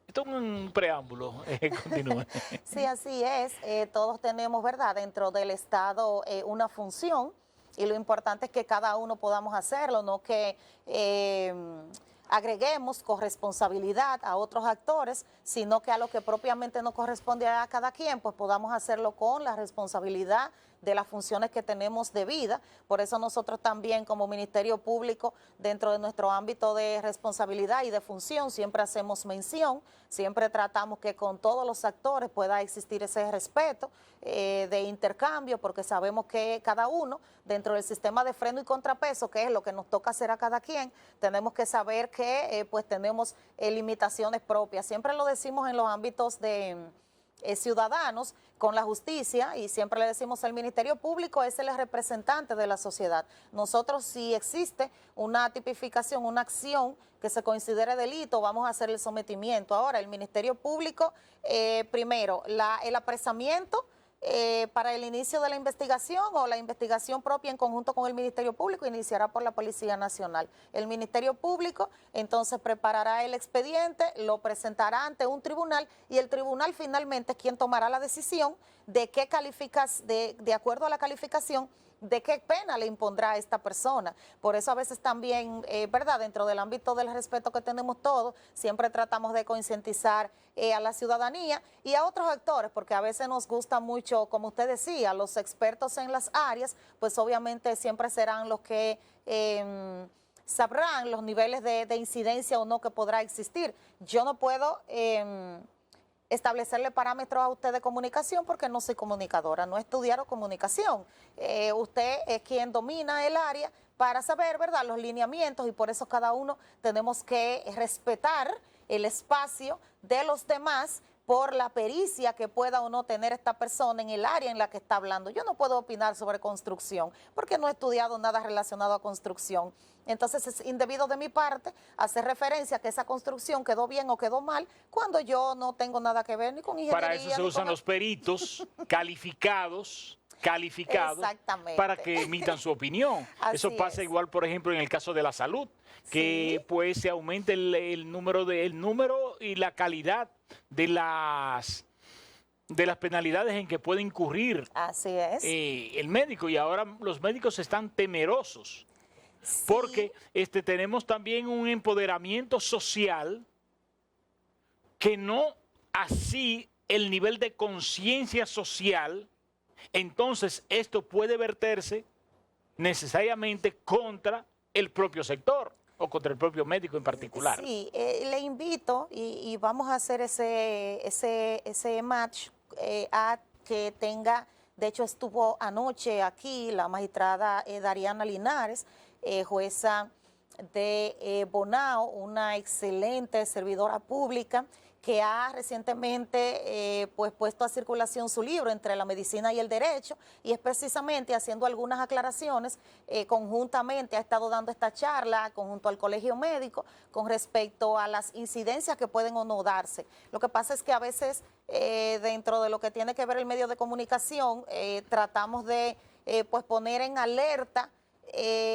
Esto es un preámbulo. Continúe. Sí, así es. Todos tenemos, ¿verdad?, dentro del Estado una función, y lo importante es que cada uno podamos hacerlo, no que agreguemos corresponsabilidad a otros actores, sino que a lo que propiamente nos corresponde a cada quien, pues podamos hacerlo con la responsabilidad de las funciones que tenemos de vida. Por eso nosotros también como Ministerio Público, dentro de nuestro ámbito de responsabilidad y de función, siempre hacemos mención, siempre tratamos que con todos los actores pueda existir ese respeto de intercambio, porque sabemos que cada uno, dentro del sistema de freno y contrapeso, que es lo que nos toca hacer a cada quien, tenemos que saber que pues tenemos limitaciones propias. Siempre lo decimos en los ámbitos de ciudadanos con la justicia, y siempre le decimos al Ministerio Público es el representante de la sociedad. Nosotros, si existe una tipificación, una acción que se considere delito, vamos a hacer el sometimiento. Ahora, el Ministerio Público, primero, el apresamiento para el inicio de la investigación, o la investigación propia en conjunto con el Ministerio Público, iniciará por la Policía Nacional. El Ministerio Público entonces preparará el expediente, lo presentará ante un tribunal, y el tribunal finalmente es quien tomará la decisión de qué calificas, de acuerdo a la calificación de qué pena le impondrá a esta persona. Por eso a veces también, ¿verdad? Dentro del ámbito del respeto que tenemos todos, siempre tratamos de concientizar a la ciudadanía y a otros actores, porque a veces nos gusta mucho, como usted decía, los expertos en las áreas, pues obviamente siempre serán los que sabrán los niveles de incidencia o no que podrá existir. Yo no puedo establecerle parámetros a usted de comunicación porque no soy comunicadora, no he estudiado comunicación. Usted es quien domina el área para saber, ¿verdad?, los lineamientos, y por eso cada uno tenemos que respetar el espacio de los demás por la pericia que pueda o no tener esta persona en el área en la que está hablando. Yo no puedo opinar sobre construcción porque no he estudiado nada relacionado a construcción. Entonces es indebido de mi parte hacer referencia a que esa construcción quedó bien o quedó mal cuando yo no tengo nada que ver ni con ingeniería. Para eso se usan los peritos calificados para que emitan su opinión. Eso pasa igual, por ejemplo, en el caso de la salud, que pues se aumente el número y la calidad de las penalidades en que puede incurrir el médico, y ahora los médicos están temerosos porque tenemos también un empoderamiento social que no así el nivel de conciencia social. Entonces esto puede verterse necesariamente contra el propio sector o contra el propio médico en particular. Sí, le invito y vamos a hacer ese match a que tenga, de hecho estuvo anoche aquí la magistrada Dariana Linares, jueza de Bonao, una excelente servidora pública que ha recientemente pues puesto a circulación su libro Entre la Medicina y el Derecho, y es precisamente haciendo algunas aclaraciones, conjuntamente ha estado dando esta charla conjunto al Colegio Médico con respecto a las incidencias que pueden o no darse. Lo que pasa es que a veces dentro de lo que tiene que ver el medio de comunicación tratamos de pues poner en alerta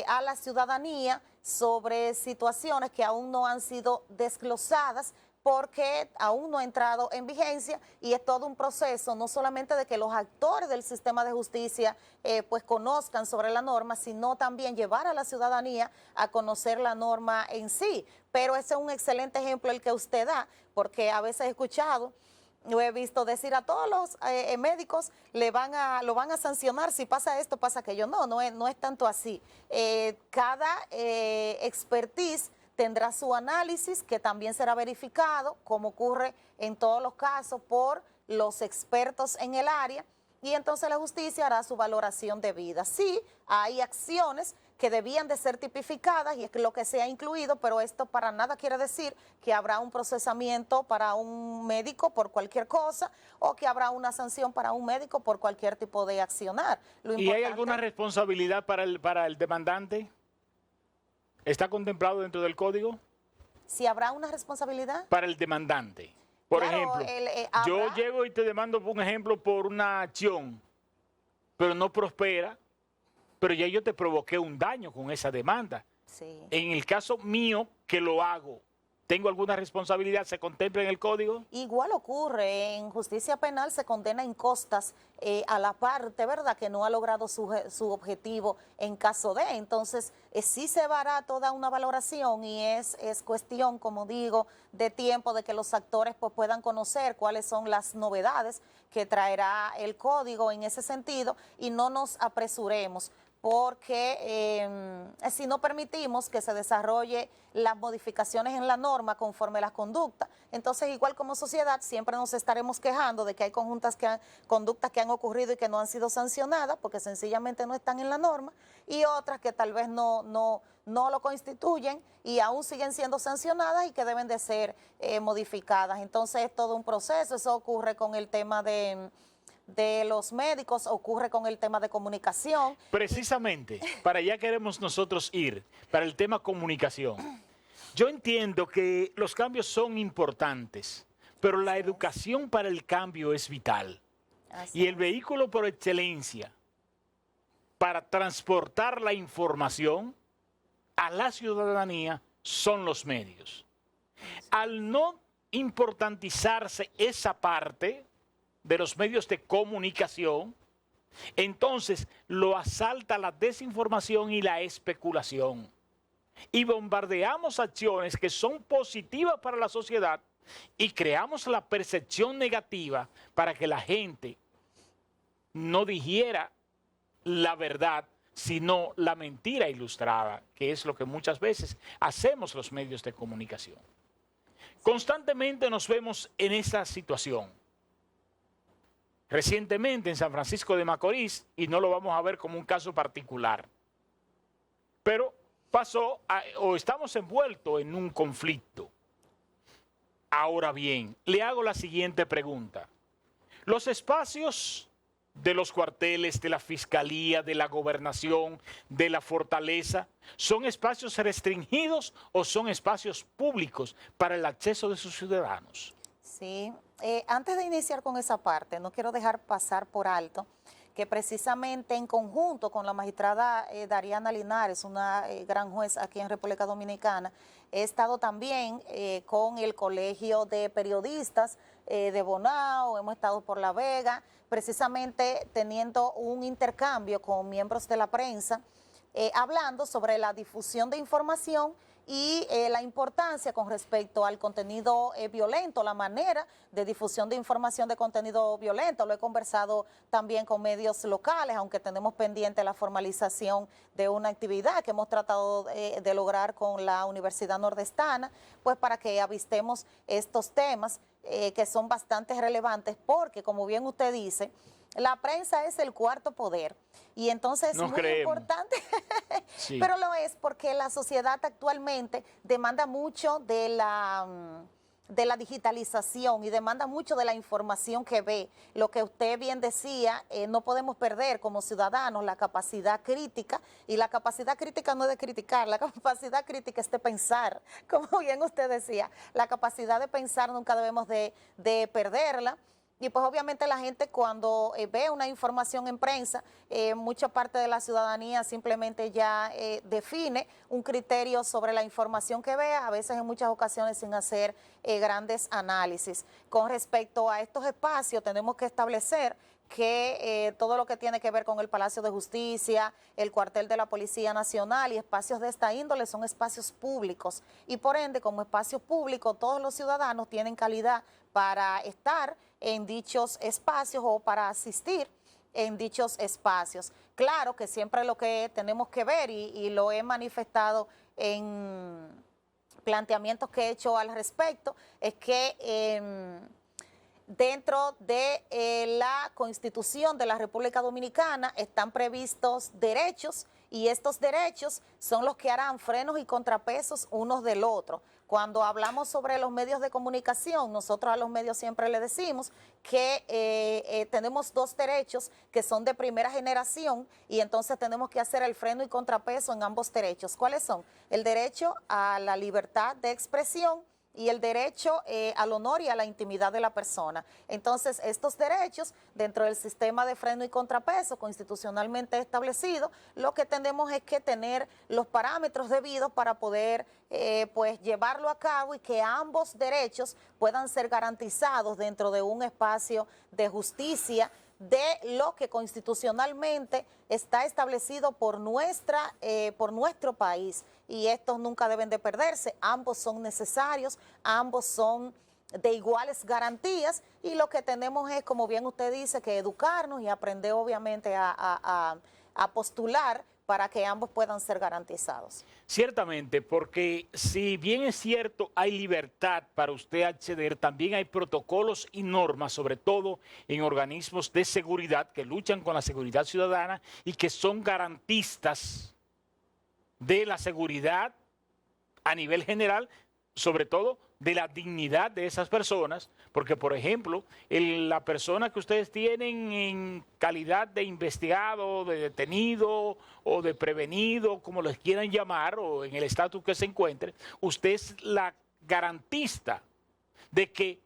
a la ciudadanía sobre situaciones que aún no han sido desglosadas, porque aún no ha entrado en vigencia, y es todo un proceso, no solamente de que los actores del sistema de justicia pues conozcan sobre la norma, sino también llevar a la ciudadanía a conocer la norma en sí. Pero ese es un excelente ejemplo el que usted da, porque a veces he escuchado, lo he visto decir a todos los médicos lo van a sancionar si pasa esto, pasa aquello. No es tanto así. Cada expertise tendrá su análisis, que también será verificado, como ocurre en todos los casos, por los expertos en el área, y entonces la justicia hará su valoración debida. Sí, hay acciones que debían de ser tipificadas y es lo que se ha incluido, pero esto para nada quiere decir que habrá un procesamiento para un médico por cualquier cosa o que habrá una sanción para un médico por cualquier tipo de accionar. ¿Y hay alguna responsabilidad para el demandante? ¿Está contemplado dentro del código? ¿Si habrá una responsabilidad? Para el demandante. Por ejemplo, yo llego y te demando, un ejemplo, por una acción, pero no prospera, pero ya yo te provoqué un daño con esa demanda. Sí. En el caso mío, que lo hago, ¿tengo alguna responsabilidad? ¿Se contempla en el código? Igual ocurre, en justicia penal se condena en costas a la parte, ¿verdad?, que no ha logrado su objetivo en caso de. Entonces, sí se hará toda una valoración y es cuestión, como digo, de tiempo, de que los actores pues, puedan conocer cuáles son las novedades que traerá el código en ese sentido y no nos apresuremos, porque si no permitimos que se desarrolle las modificaciones en la norma conforme las conductas, entonces igual como sociedad siempre nos estaremos quejando de que hay conductas que han ocurrido y que no han sido sancionadas porque sencillamente no están en la norma, y otras que tal vez no lo constituyen y aún siguen siendo sancionadas y que deben de ser modificadas. Entonces es todo un proceso. Eso ocurre con el tema de los médicos, ocurre con el tema de comunicación. Precisamente, para allá queremos nosotros ir, para el tema comunicación. Yo entiendo que los cambios son importantes, pero la educación para el cambio es vital. Y el vehículo por excelencia para transportar la información a la ciudadanía son los medios. Al no importantizarse esa parte de los medios de comunicación, Entonces lo asalta la desinformación y la especulación. Y bombardeamos acciones que son positivas para la sociedad y creamos la percepción negativa para que la gente no digiera la verdad, sino la mentira ilustrada, que es lo que muchas veces hacemos los medios de comunicación. Constantemente nos vemos en esa situación. Recientemente en San Francisco de Macorís, y no lo vamos a ver como un caso particular, pero o estamos envueltos en un conflicto. Ahora bien, le hago la siguiente pregunta. Los espacios de los cuarteles, de la fiscalía, de la gobernación, de la fortaleza, ¿son espacios restringidos o son espacios públicos para el acceso de sus ciudadanos? Sí, antes de iniciar con esa parte, no quiero dejar pasar por alto que precisamente en conjunto con la magistrada Dariana Linares, una gran juez aquí en República Dominicana, he estado también con el Colegio de Periodistas de Bonao, hemos estado por La Vega, precisamente teniendo un intercambio con miembros de la prensa, hablando sobre la difusión de información y la importancia con respecto al contenido violento, la manera de difusión de información de contenido violento. Lo he conversado también con medios locales, aunque tenemos pendiente la formalización de una actividad que hemos tratado de lograr con la Universidad Nordestana, pues para que avistemos estos temas que son bastante relevantes, porque como bien usted dice, la prensa es el cuarto poder y entonces es muy importante, sí. Pero lo es porque la sociedad actualmente demanda mucho de la digitalización y demanda mucho de la información que ve. Lo que usted bien decía, no podemos perder como ciudadanos la capacidad crítica, y la capacidad crítica no es de criticar, la capacidad crítica es de pensar, como bien usted decía, la capacidad de pensar nunca debemos de perderla. Y pues obviamente la gente cuando ve una información en prensa, mucha parte de la ciudadanía simplemente ya define un criterio sobre la información que vea, a veces en muchas ocasiones sin hacer grandes análisis. Con respecto a estos espacios tenemos que establecer que todo lo que tiene que ver con el Palacio de Justicia, el cuartel de la Policía Nacional y espacios de esta índole son espacios públicos y por ende como espacios públicos todos los ciudadanos tienen calidad para estar en dichos espacios o para asistir en dichos espacios. Claro que siempre lo que tenemos que ver y lo he manifestado en planteamientos que he hecho al respecto es que dentro de la Constitución de la República Dominicana están previstos derechos y estos derechos son los que harán frenos y contrapesos unos del otro. Cuando hablamos sobre los medios de comunicación, nosotros a los medios siempre le decimos que tenemos dos derechos que son de primera generación y entonces tenemos que hacer el freno y contrapeso en ambos derechos. ¿Cuáles son? El derecho a la libertad de expresión y el derecho al honor y a la intimidad de la persona. Entonces, estos derechos, dentro del sistema de freno y contrapeso constitucionalmente establecido, lo que tenemos es que tener los parámetros debidos para poder pues llevarlo a cabo y que ambos derechos puedan ser garantizados dentro de un espacio de justicia de lo que constitucionalmente está establecido por nuestro país, y estos nunca deben de perderse. Ambos son necesarios, ambos son de iguales garantías y lo que tenemos es, como bien usted dice, que educarnos y aprender obviamente a postular para que ambos puedan ser garantizados. Ciertamente, porque si bien es cierto, hay libertad para usted acceder, también hay protocolos y normas, sobre todo en organismos de seguridad que luchan con la seguridad ciudadana y que son garantistas de la seguridad a nivel general, sobre todo de la dignidad de esas personas, porque por ejemplo, la persona que ustedes tienen en calidad de investigado, de detenido o de prevenido, como les quieran llamar, o en el estatus que se encuentre, usted es la garantista de que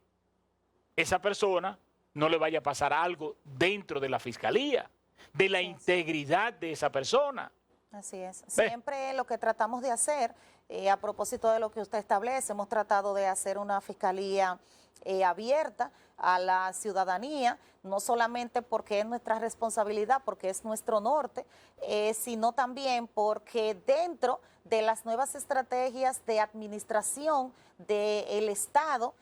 esa persona no le vaya a pasar algo dentro de la fiscalía, de la integridad de esa persona. Así es. Ve. Siempre lo que tratamos de hacer, a propósito de lo que usted establece, hemos tratado de hacer una fiscalía abierta a la ciudadanía, no solamente porque es nuestra responsabilidad, porque es nuestro norte, sino también porque dentro de las nuevas estrategias de administración del Estado,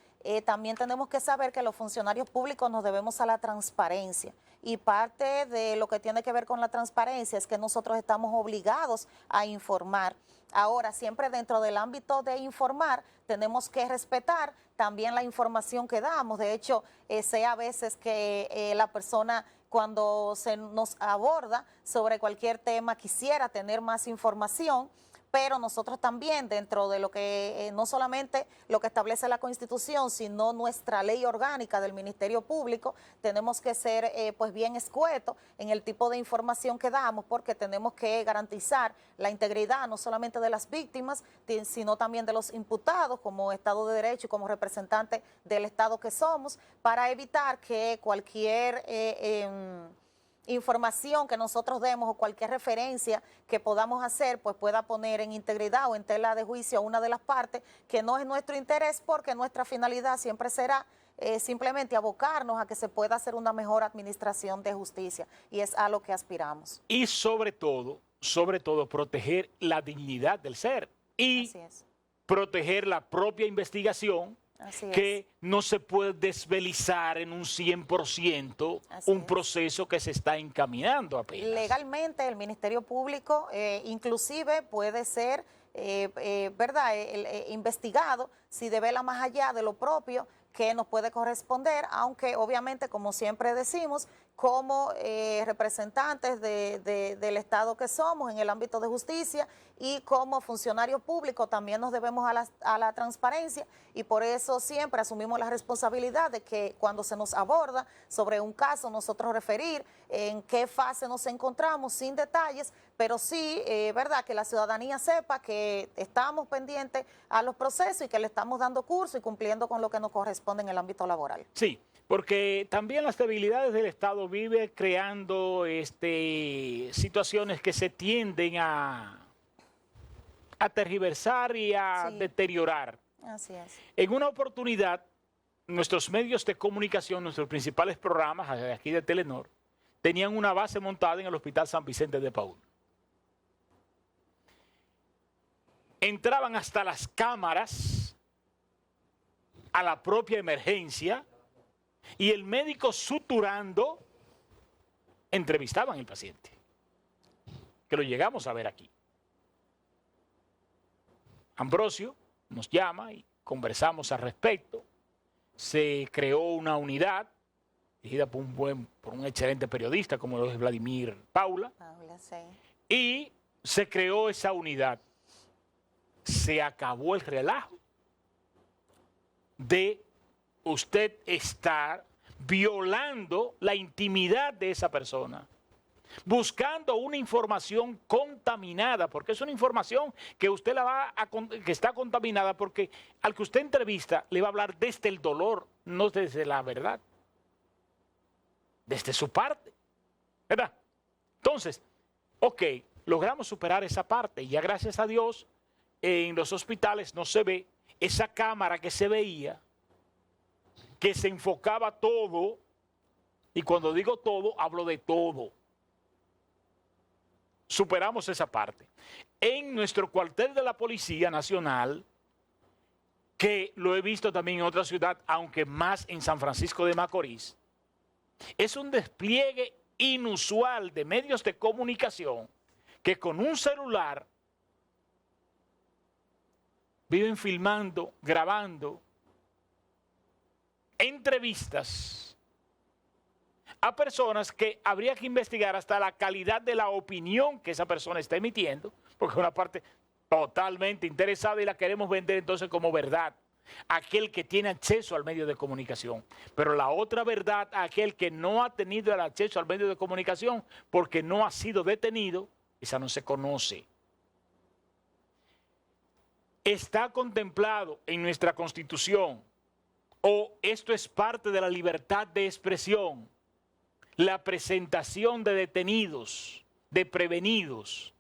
también tenemos que saber que los funcionarios públicos nos debemos a la transparencia. Y parte de lo que tiene que ver con la transparencia es que nosotros estamos obligados a informar. Ahora, siempre dentro del ámbito de informar, tenemos que respetar también la información que damos. De hecho, sea a veces que la persona, cuando se nos aborda sobre cualquier tema, quisiera tener más información, pero nosotros también, dentro de lo que no solamente lo que establece la Constitución, sino nuestra ley orgánica del Ministerio Público, tenemos que ser pues bien escuetos en el tipo de información que damos, porque tenemos que garantizar la integridad no solamente de las víctimas, sino también de los imputados como Estado de Derecho y como representantes del Estado que somos, para evitar que cualquier información que nosotros demos o cualquier referencia que podamos hacer, pues pueda poner en integridad o en tela de juicio a una de las partes que no es nuestro interés, porque nuestra finalidad siempre será simplemente abocarnos a que se pueda hacer una mejor administración de justicia, y es a lo que aspiramos. Y sobre todo, proteger la dignidad del ser y Así es. proteger la propia investigación, Así que es. no se puede desvelizar en un 100% Así un es. proceso que se está encaminando apenas. Legalmente el Ministerio Público inclusive puede ser ¿verdad? Investigado si devela más allá de lo propio que nos puede corresponder, aunque obviamente, como siempre decimos, como representantes del Estado que somos en el ámbito de justicia y como funcionarios públicos también nos debemos a la transparencia, y por eso siempre asumimos la responsabilidad de que cuando se nos aborda sobre un caso, nosotros referir en qué fase nos encontramos sin detalles, pero sí, verdad, que la ciudadanía sepa que estamos pendientes a los procesos y que le estamos dando curso y cumpliendo con lo que nos corresponde en el ámbito laboral. Sí, porque también las debilidades del Estado vive creando situaciones que se tienden a tergiversar y a Sí. deteriorar. Así es. En una oportunidad, nuestros medios de comunicación, nuestros principales programas de aquí de Telenor, tenían una base montada en el Hospital San Vicente de Paúl. Entraban hasta las cámaras a la propia emergencia y el médico suturando entrevistaban al paciente, que lo llegamos a ver aquí. Ambrosio nos llama y conversamos al respecto. Se creó una unidad dirigida por un excelente periodista como lo es Vladimir Paula, Paula, sí. y se creó esa unidad. Se acabó el relajo de usted estar violando la intimidad de esa persona, buscando una información contaminada, porque es una información que usted que está contaminada, porque al que usted entrevista le va a hablar desde el dolor, no desde la verdad, desde su parte, ¿verdad? Entonces, ok, logramos superar esa parte y ya gracias a Dios en los hospitales no se ve esa cámara que se veía, que se enfocaba todo, y cuando digo todo, hablo de todo. Superamos esa parte. En nuestro cuartel de la Policía Nacional, que lo he visto también en otra ciudad, aunque más en San Francisco de Macorís, es un despliegue inusual de medios de comunicación que con un celular viven filmando, grabando entrevistas a personas que habría que investigar hasta la calidad de la opinión que esa persona está emitiendo, porque es una parte totalmente interesada y la queremos vender entonces como verdad, aquel que tiene acceso al medio de comunicación. Pero la otra verdad, aquel que no ha tenido el acceso al medio de comunicación porque no ha sido detenido, esa no se conoce. Está contemplado en nuestra Constitución, o esto es parte de la libertad de expresión, la presentación de detenidos, de prevenidos,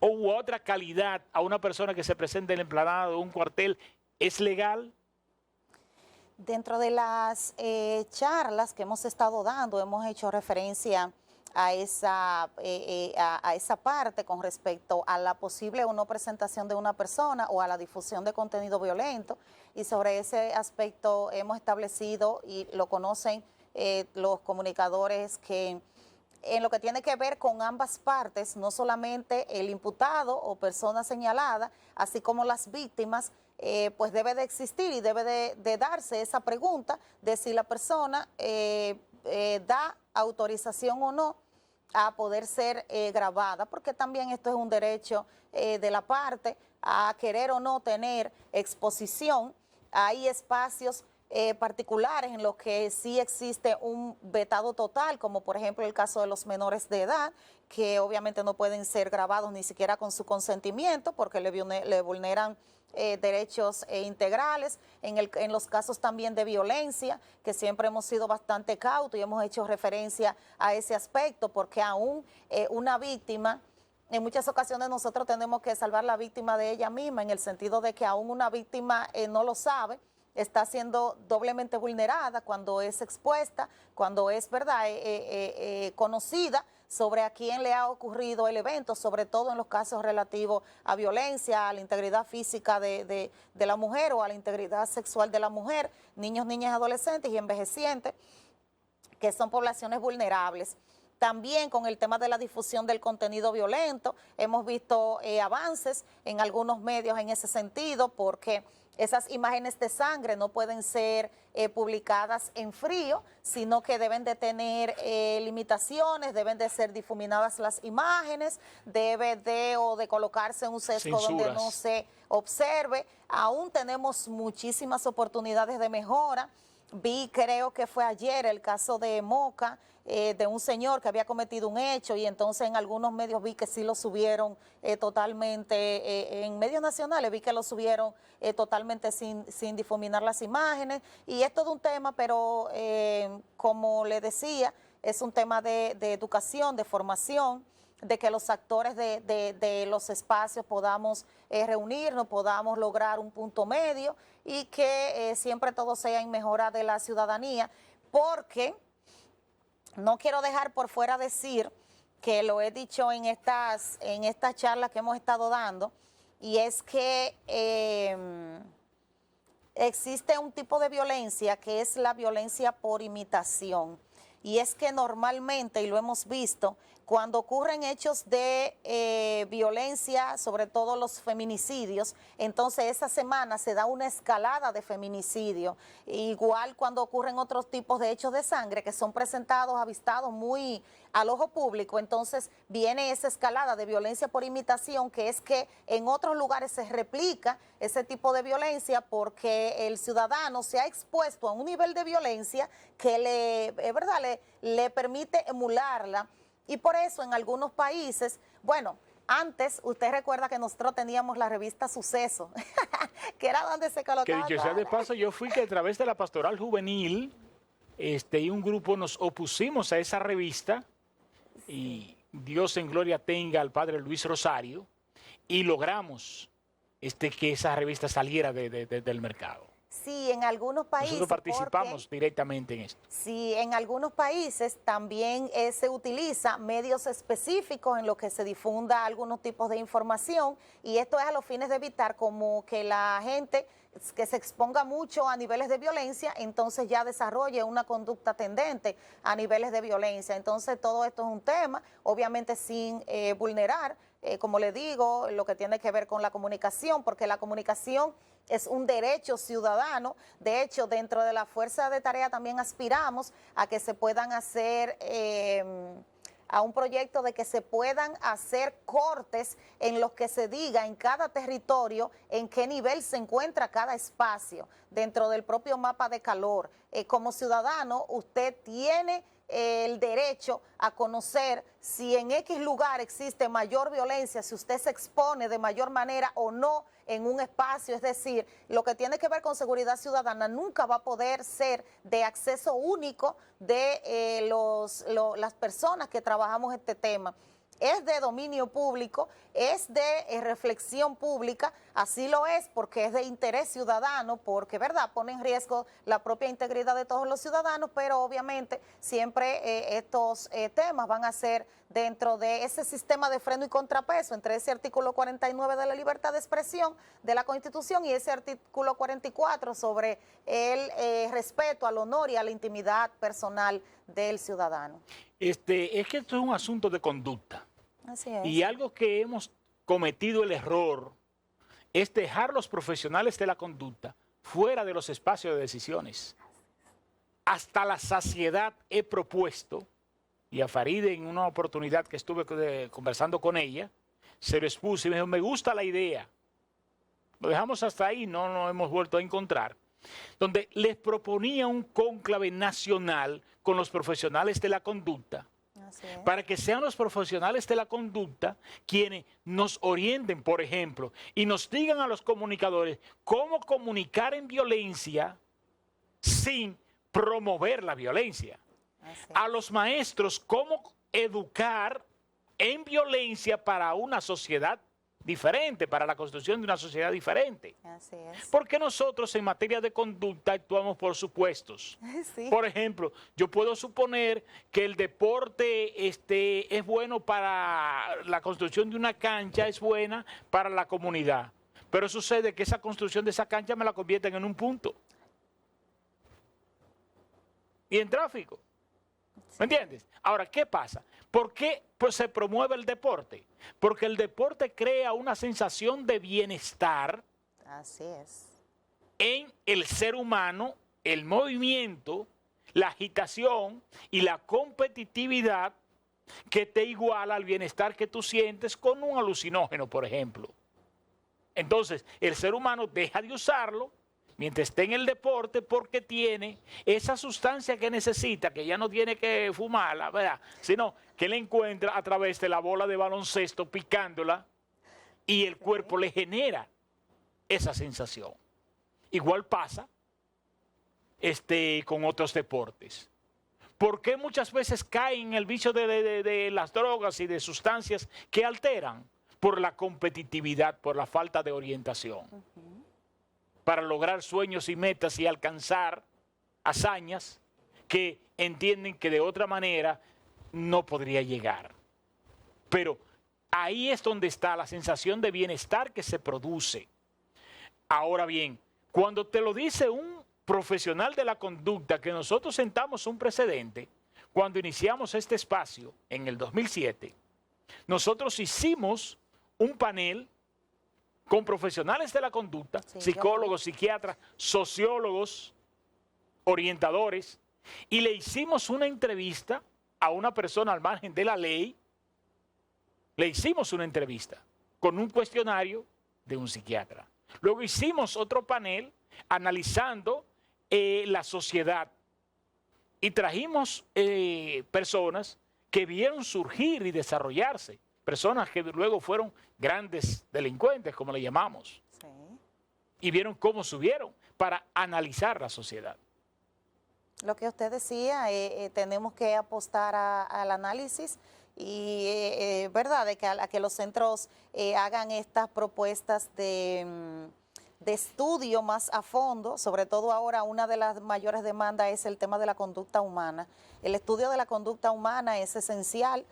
o u otra calidad a una persona que se presente en la explanada de un cuartel es legal? Dentro de las charlas que hemos estado dando, hemos hecho referencia a esa parte con respecto a la posible o no presentación de una persona o a la difusión de contenido violento. Y sobre ese aspecto hemos establecido, y lo conocen los comunicadores, que en lo que tiene que ver con ambas partes, no solamente el imputado o persona señalada, así como las víctimas, pues debe de existir y debe de darse esa pregunta de si la persona da autorización o no a poder ser grabada, porque también esto es un derecho de la parte a querer o no tener exposición. Hay espacios particulares en los que sí existe un vetado total, como por ejemplo el caso de los menores de edad, que obviamente no pueden ser grabados ni siquiera con su consentimiento porque le vulneran derechos integrales. En los casos también de violencia, que siempre hemos sido bastante cautos y hemos hecho referencia a ese aspecto, porque aún una víctima, en muchas ocasiones nosotros tenemos que salvar a la víctima de ella misma, en el sentido de que aún una víctima no lo sabe, está siendo doblemente vulnerada cuando es expuesta, cuando es, ¿verdad?, conocida sobre a quién le ha ocurrido el evento, sobre todo en los casos relativos a violencia, a la integridad física de la mujer o a la integridad sexual de la mujer, niños, niñas, adolescentes y envejecientes, que son poblaciones vulnerables. También con el tema de la difusión del contenido violento, hemos visto avances en algunos medios en ese sentido, porque esas imágenes de sangre no pueden ser publicadas en frío, sino que deben de tener limitaciones, deben de ser difuminadas las imágenes, debe de colocarse un sesgo donde no se observe. Aún tenemos muchísimas oportunidades de mejora. Vi, creo que fue ayer, el caso de Moca, de un señor que había cometido un hecho, y entonces en algunos medios vi que sí lo subieron totalmente, en medios nacionales vi que lo subieron totalmente sin difuminar las imágenes, y es todo un tema, pero como le decía, es un tema de educación, de formación, de que los actores de los espacios podamos reunirnos, podamos lograr un punto medio y que siempre todo sea en mejora de la ciudadanía, porque no quiero dejar por fuera decir que lo he dicho en estas charlas que hemos estado dando, y es que existe un tipo de violencia que es la violencia por imitación. Y es que normalmente, y lo hemos visto, cuando ocurren hechos de violencia, sobre todo los feminicidios, entonces esa semana se da una escalada de feminicidio. Igual cuando ocurren otros tipos de hechos de sangre que son presentados, avistados muy al ojo público, entonces viene esa escalada de violencia por imitación, que es que en otros lugares se replica ese tipo de violencia porque el ciudadano se ha expuesto a un nivel de violencia que le permite emularla. Y por eso en algunos países, bueno, antes usted recuerda que nosotros teníamos la revista Suceso, que era donde se colocaba. Que dicho sea de paso, yo fui que a través de la Pastoral Juvenil y un grupo nos opusimos a esa revista, y Dios en gloria tenga al padre Luis Rosario, y logramos que esa revista saliera del mercado. Sí, en algunos países. Nosotros participamos directamente en esto. Sí, en algunos países también se utiliza medios específicos en los que se difunda algunos tipos de información, y esto es a los fines de evitar como que la gente que se exponga mucho a niveles de violencia, entonces ya desarrolle una conducta tendente a niveles de violencia. Entonces todo esto es un tema, obviamente sin vulnerar, como le digo, lo que tiene que ver con la comunicación, porque la comunicación es un derecho ciudadano. De hecho, dentro de la fuerza de tarea también aspiramos a que se puedan hacer, a un proyecto de que se puedan hacer cortes en los que se diga en cada territorio en qué nivel se encuentra cada espacio dentro del propio mapa de calor. Como ciudadano, usted tiene el derecho a conocer si en X lugar existe mayor violencia, si usted se expone de mayor manera o no en un espacio. Es decir, lo que tiene que ver con seguridad ciudadana nunca va a poder ser de acceso único de las personas que trabajamos este tema. es de dominio público, es de reflexión pública, así lo es porque es de interés ciudadano, porque, ¿verdad?, pone en riesgo la propia integridad de todos los ciudadanos, pero obviamente siempre estos temas van a ser dentro de ese sistema de freno y contrapeso entre ese artículo 49 de la libertad de expresión de la Constitución y ese artículo 44 sobre el respeto al honor y a la intimidad personal del ciudadano. Es que esto es un asunto de conducta. Así es. Y algo que hemos cometido el error es dejar los profesionales de la conducta fuera de los espacios de decisiones. Hasta la saciedad he propuesto, y a Faride en una oportunidad que estuve conversando con ella, se lo expuse y me dijo, me gusta la idea. Lo dejamos hasta ahí, no nos hemos vuelto a encontrar. Donde les proponía un cónclave nacional con los profesionales de la conducta, para que sean los profesionales de la conducta quienes nos orienten, por ejemplo, y nos digan a los comunicadores cómo comunicar en violencia sin promover la violencia. A los maestros cómo educar en violencia para una sociedad diferente, para la construcción de una sociedad diferente. Así es. Porque nosotros en materia de conducta actuamos por supuestos. Sí. Por ejemplo, yo puedo suponer que el deporte es bueno para la construcción de una cancha, es buena para la comunidad. Pero sucede que esa construcción de esa cancha me la convierten en un punto. Y en tráfico. ¿Me entiendes? Ahora, ¿qué pasa? ¿Por qué se promueve el deporte? Porque el deporte crea una sensación de bienestar. Así es. En el ser humano, el movimiento, la agitación y la competitividad que te iguala al bienestar que tú sientes con un alucinógeno, por ejemplo. Entonces, el ser humano deja de usarlo mientras esté en el deporte porque tiene esa sustancia que necesita, que ya no tiene que fumarla, ¿verdad?, sino que la encuentra a través de la bola de baloncesto picándola y el cuerpo le genera esa sensación. Igual pasa con otros deportes. ¿Por qué muchas veces caen en el vicio de las drogas y de sustancias que alteran? Por la competitividad, por la falta de orientación. Para lograr sueños y metas y alcanzar hazañas que entienden que de otra manera no podría llegar. Pero ahí es donde está la sensación de bienestar que se produce. Ahora bien, cuando te lo dice un profesional de la conducta, que nosotros sentamos un precedente, cuando iniciamos este espacio en el 2007, nosotros hicimos un panel con profesionales de la conducta, psicólogos, psiquiatras, sociólogos, orientadores, y le hicimos una entrevista a una persona al margen de la ley. Le hicimos una entrevista con un cuestionario de un psiquiatra. Luego hicimos otro panel analizando la sociedad y trajimos personas que vieron surgir y desarrollarse, personas que luego fueron grandes delincuentes, como le llamamos, Sí. y vieron cómo subieron para analizar la sociedad. Lo que usted decía, tenemos que apostar al análisis y, ¿verdad?, de que a que los centros hagan estas propuestas de estudio más a fondo. Sobre todo ahora una de las mayores demandas es el tema de la conducta humana. El estudio de la conducta humana es esencial.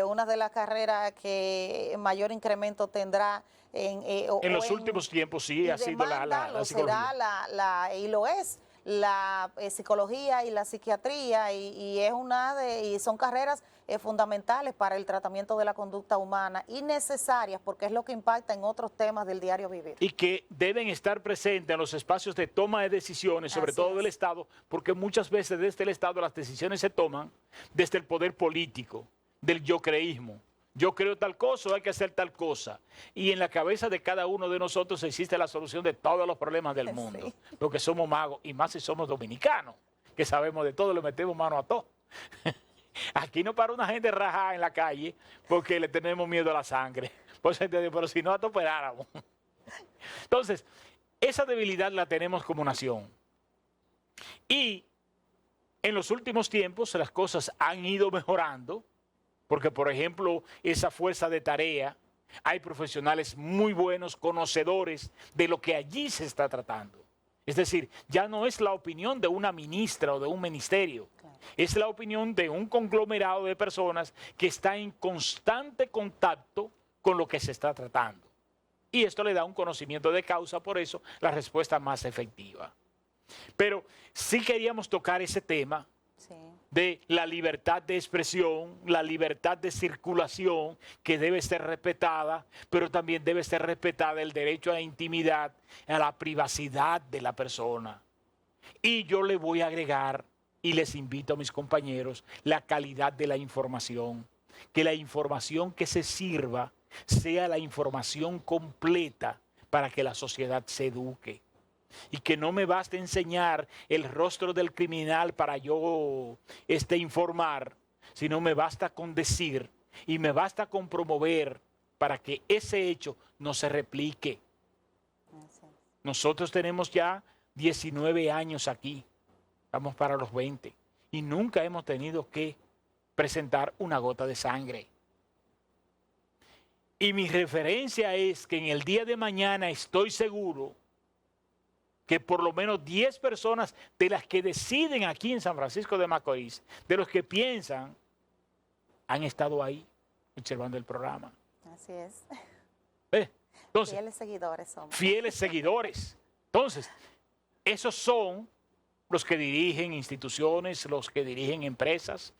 Una de las carreras que mayor incremento tendrá En los últimos tiempos sí ha sido la psicología. Y lo es la psicología y la psiquiatría, y es y son carreras fundamentales para el tratamiento de la conducta humana y necesarias porque es lo que impacta en otros temas del diario vivir. Y que deben estar presentes en los espacios de toma de decisiones, sobre todo del Estado, porque muchas veces desde el Estado las decisiones se toman desde el poder político, del yo creísmo. Yo creo tal cosa, hay que hacer tal cosa. Y en la cabeza de cada uno de nosotros existe la solución de todos los problemas del mundo. Sí. Porque somos magos, y más si somos dominicanos, que sabemos de todo, le metemos mano a todo. Aquí no para una gente rajada en la calle porque le tenemos miedo a la sangre. Pues, pero si no, operáramos. Entonces, esa debilidad la tenemos como nación. Y en los últimos tiempos las cosas han ido mejorando, Porque, por ejemplo, esa fuerza de tarea, hay profesionales muy buenos, conocedores de lo que allí se está tratando. Es decir, ya no es la opinión de una ministra o de un ministerio, claro, es la opinión de un conglomerado de personas que está en constante contacto con lo que se está tratando. Y esto le da un conocimiento de causa, por eso la respuesta más efectiva. Pero sí queríamos tocar ese tema, sí, de la libertad de expresión, la libertad de circulación, que debe ser respetada, pero también debe ser respetada el derecho a la intimidad, a la privacidad de la persona. Y yo le voy a agregar, y les invito a mis compañeros, la calidad de la información. Que la información que se sirva sea la información completa para que la sociedad se eduque. Y que no me baste enseñar el rostro del criminal para yo informar, sino me basta con decir y me basta con promover para que ese hecho no se replique. Nosotros tenemos ya 19 años aquí, vamos para los 20, y nunca hemos tenido que presentar una gota de sangre. Y mi referencia es que en el día de mañana estoy seguro que por lo menos 10 personas de las que deciden aquí en San Francisco de Macorís, de los que piensan, han estado ahí observando el programa. Así es. Entonces, fieles seguidores somos. Fieles seguidores. Entonces, esos son los que dirigen instituciones, los que dirigen empresas,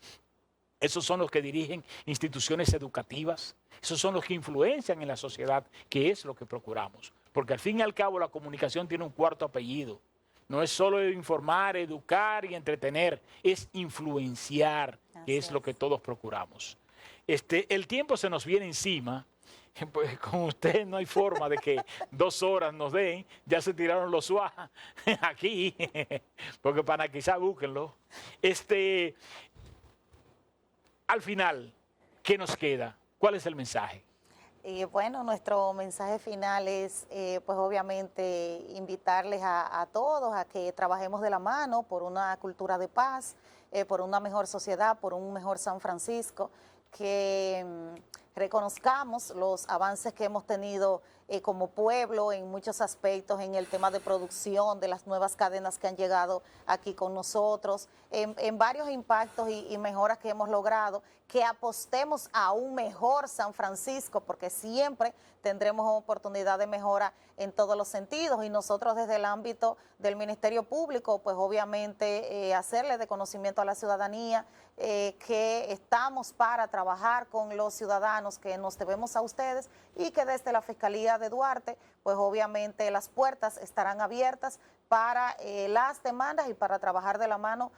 esos son los que dirigen instituciones educativas, esos son los que influencian en la sociedad, que es lo que procuramos. Porque al fin y al cabo la comunicación tiene un cuarto apellido. No es solo informar, educar y entretener, es influenciar, que es lo que todos procuramos. El tiempo se nos viene encima. Pues con usted no hay forma de que 2 horas nos den, ya se tiraron los SUA aquí, porque para quizá búsquenlo. Al final, ¿qué nos queda? ¿Cuál es el mensaje? Bueno, nuestro mensaje final es, pues obviamente, invitarles a todos a que trabajemos de la mano por una cultura de paz, por una mejor sociedad, por un mejor San Francisco, que reconozcamos los avances que hemos tenido como pueblo en muchos aspectos, en el tema de producción, de las nuevas cadenas que han llegado aquí con nosotros, en varios impactos y mejoras que hemos logrado, que apostemos a un mejor San Francisco, porque siempre tendremos oportunidad de mejora en todos los sentidos, y nosotros desde el ámbito del Ministerio Público, pues obviamente hacerle de conocimiento a la ciudadanía que estamos para trabajar con los ciudadanos, que nos debemos a ustedes, y que desde la Fiscalía de Duarte, pues obviamente las puertas estarán abiertas para las demandas y para trabajar de la mano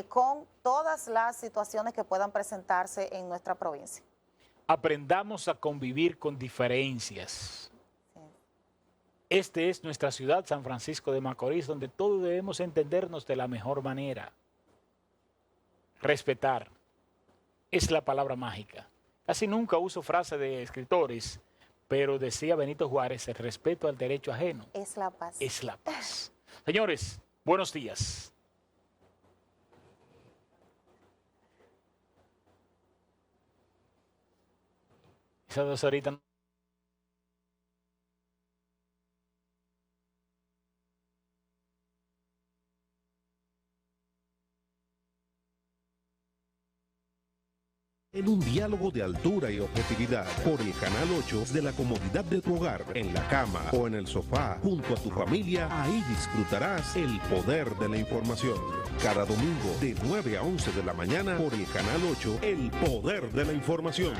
con todas las situaciones que puedan presentarse en nuestra provincia. Aprendamos a convivir con diferencias. Sí. Esta es nuestra ciudad, San Francisco de Macorís, donde todos debemos entendernos de la mejor manera. Respetar es la palabra mágica. Casi nunca uso frases de escritores, pero decía Benito Juárez, el respeto al derecho ajeno es la paz. Es la paz. Señores, buenos días. Esas 2 horitas. En un diálogo de altura y objetividad por el Canal 8 de la comodidad de tu hogar, en la cama o en el sofá, junto a tu familia, ahí disfrutarás el poder de la información. Cada domingo de 9 a 11 de la mañana por el Canal 8, el poder de la información.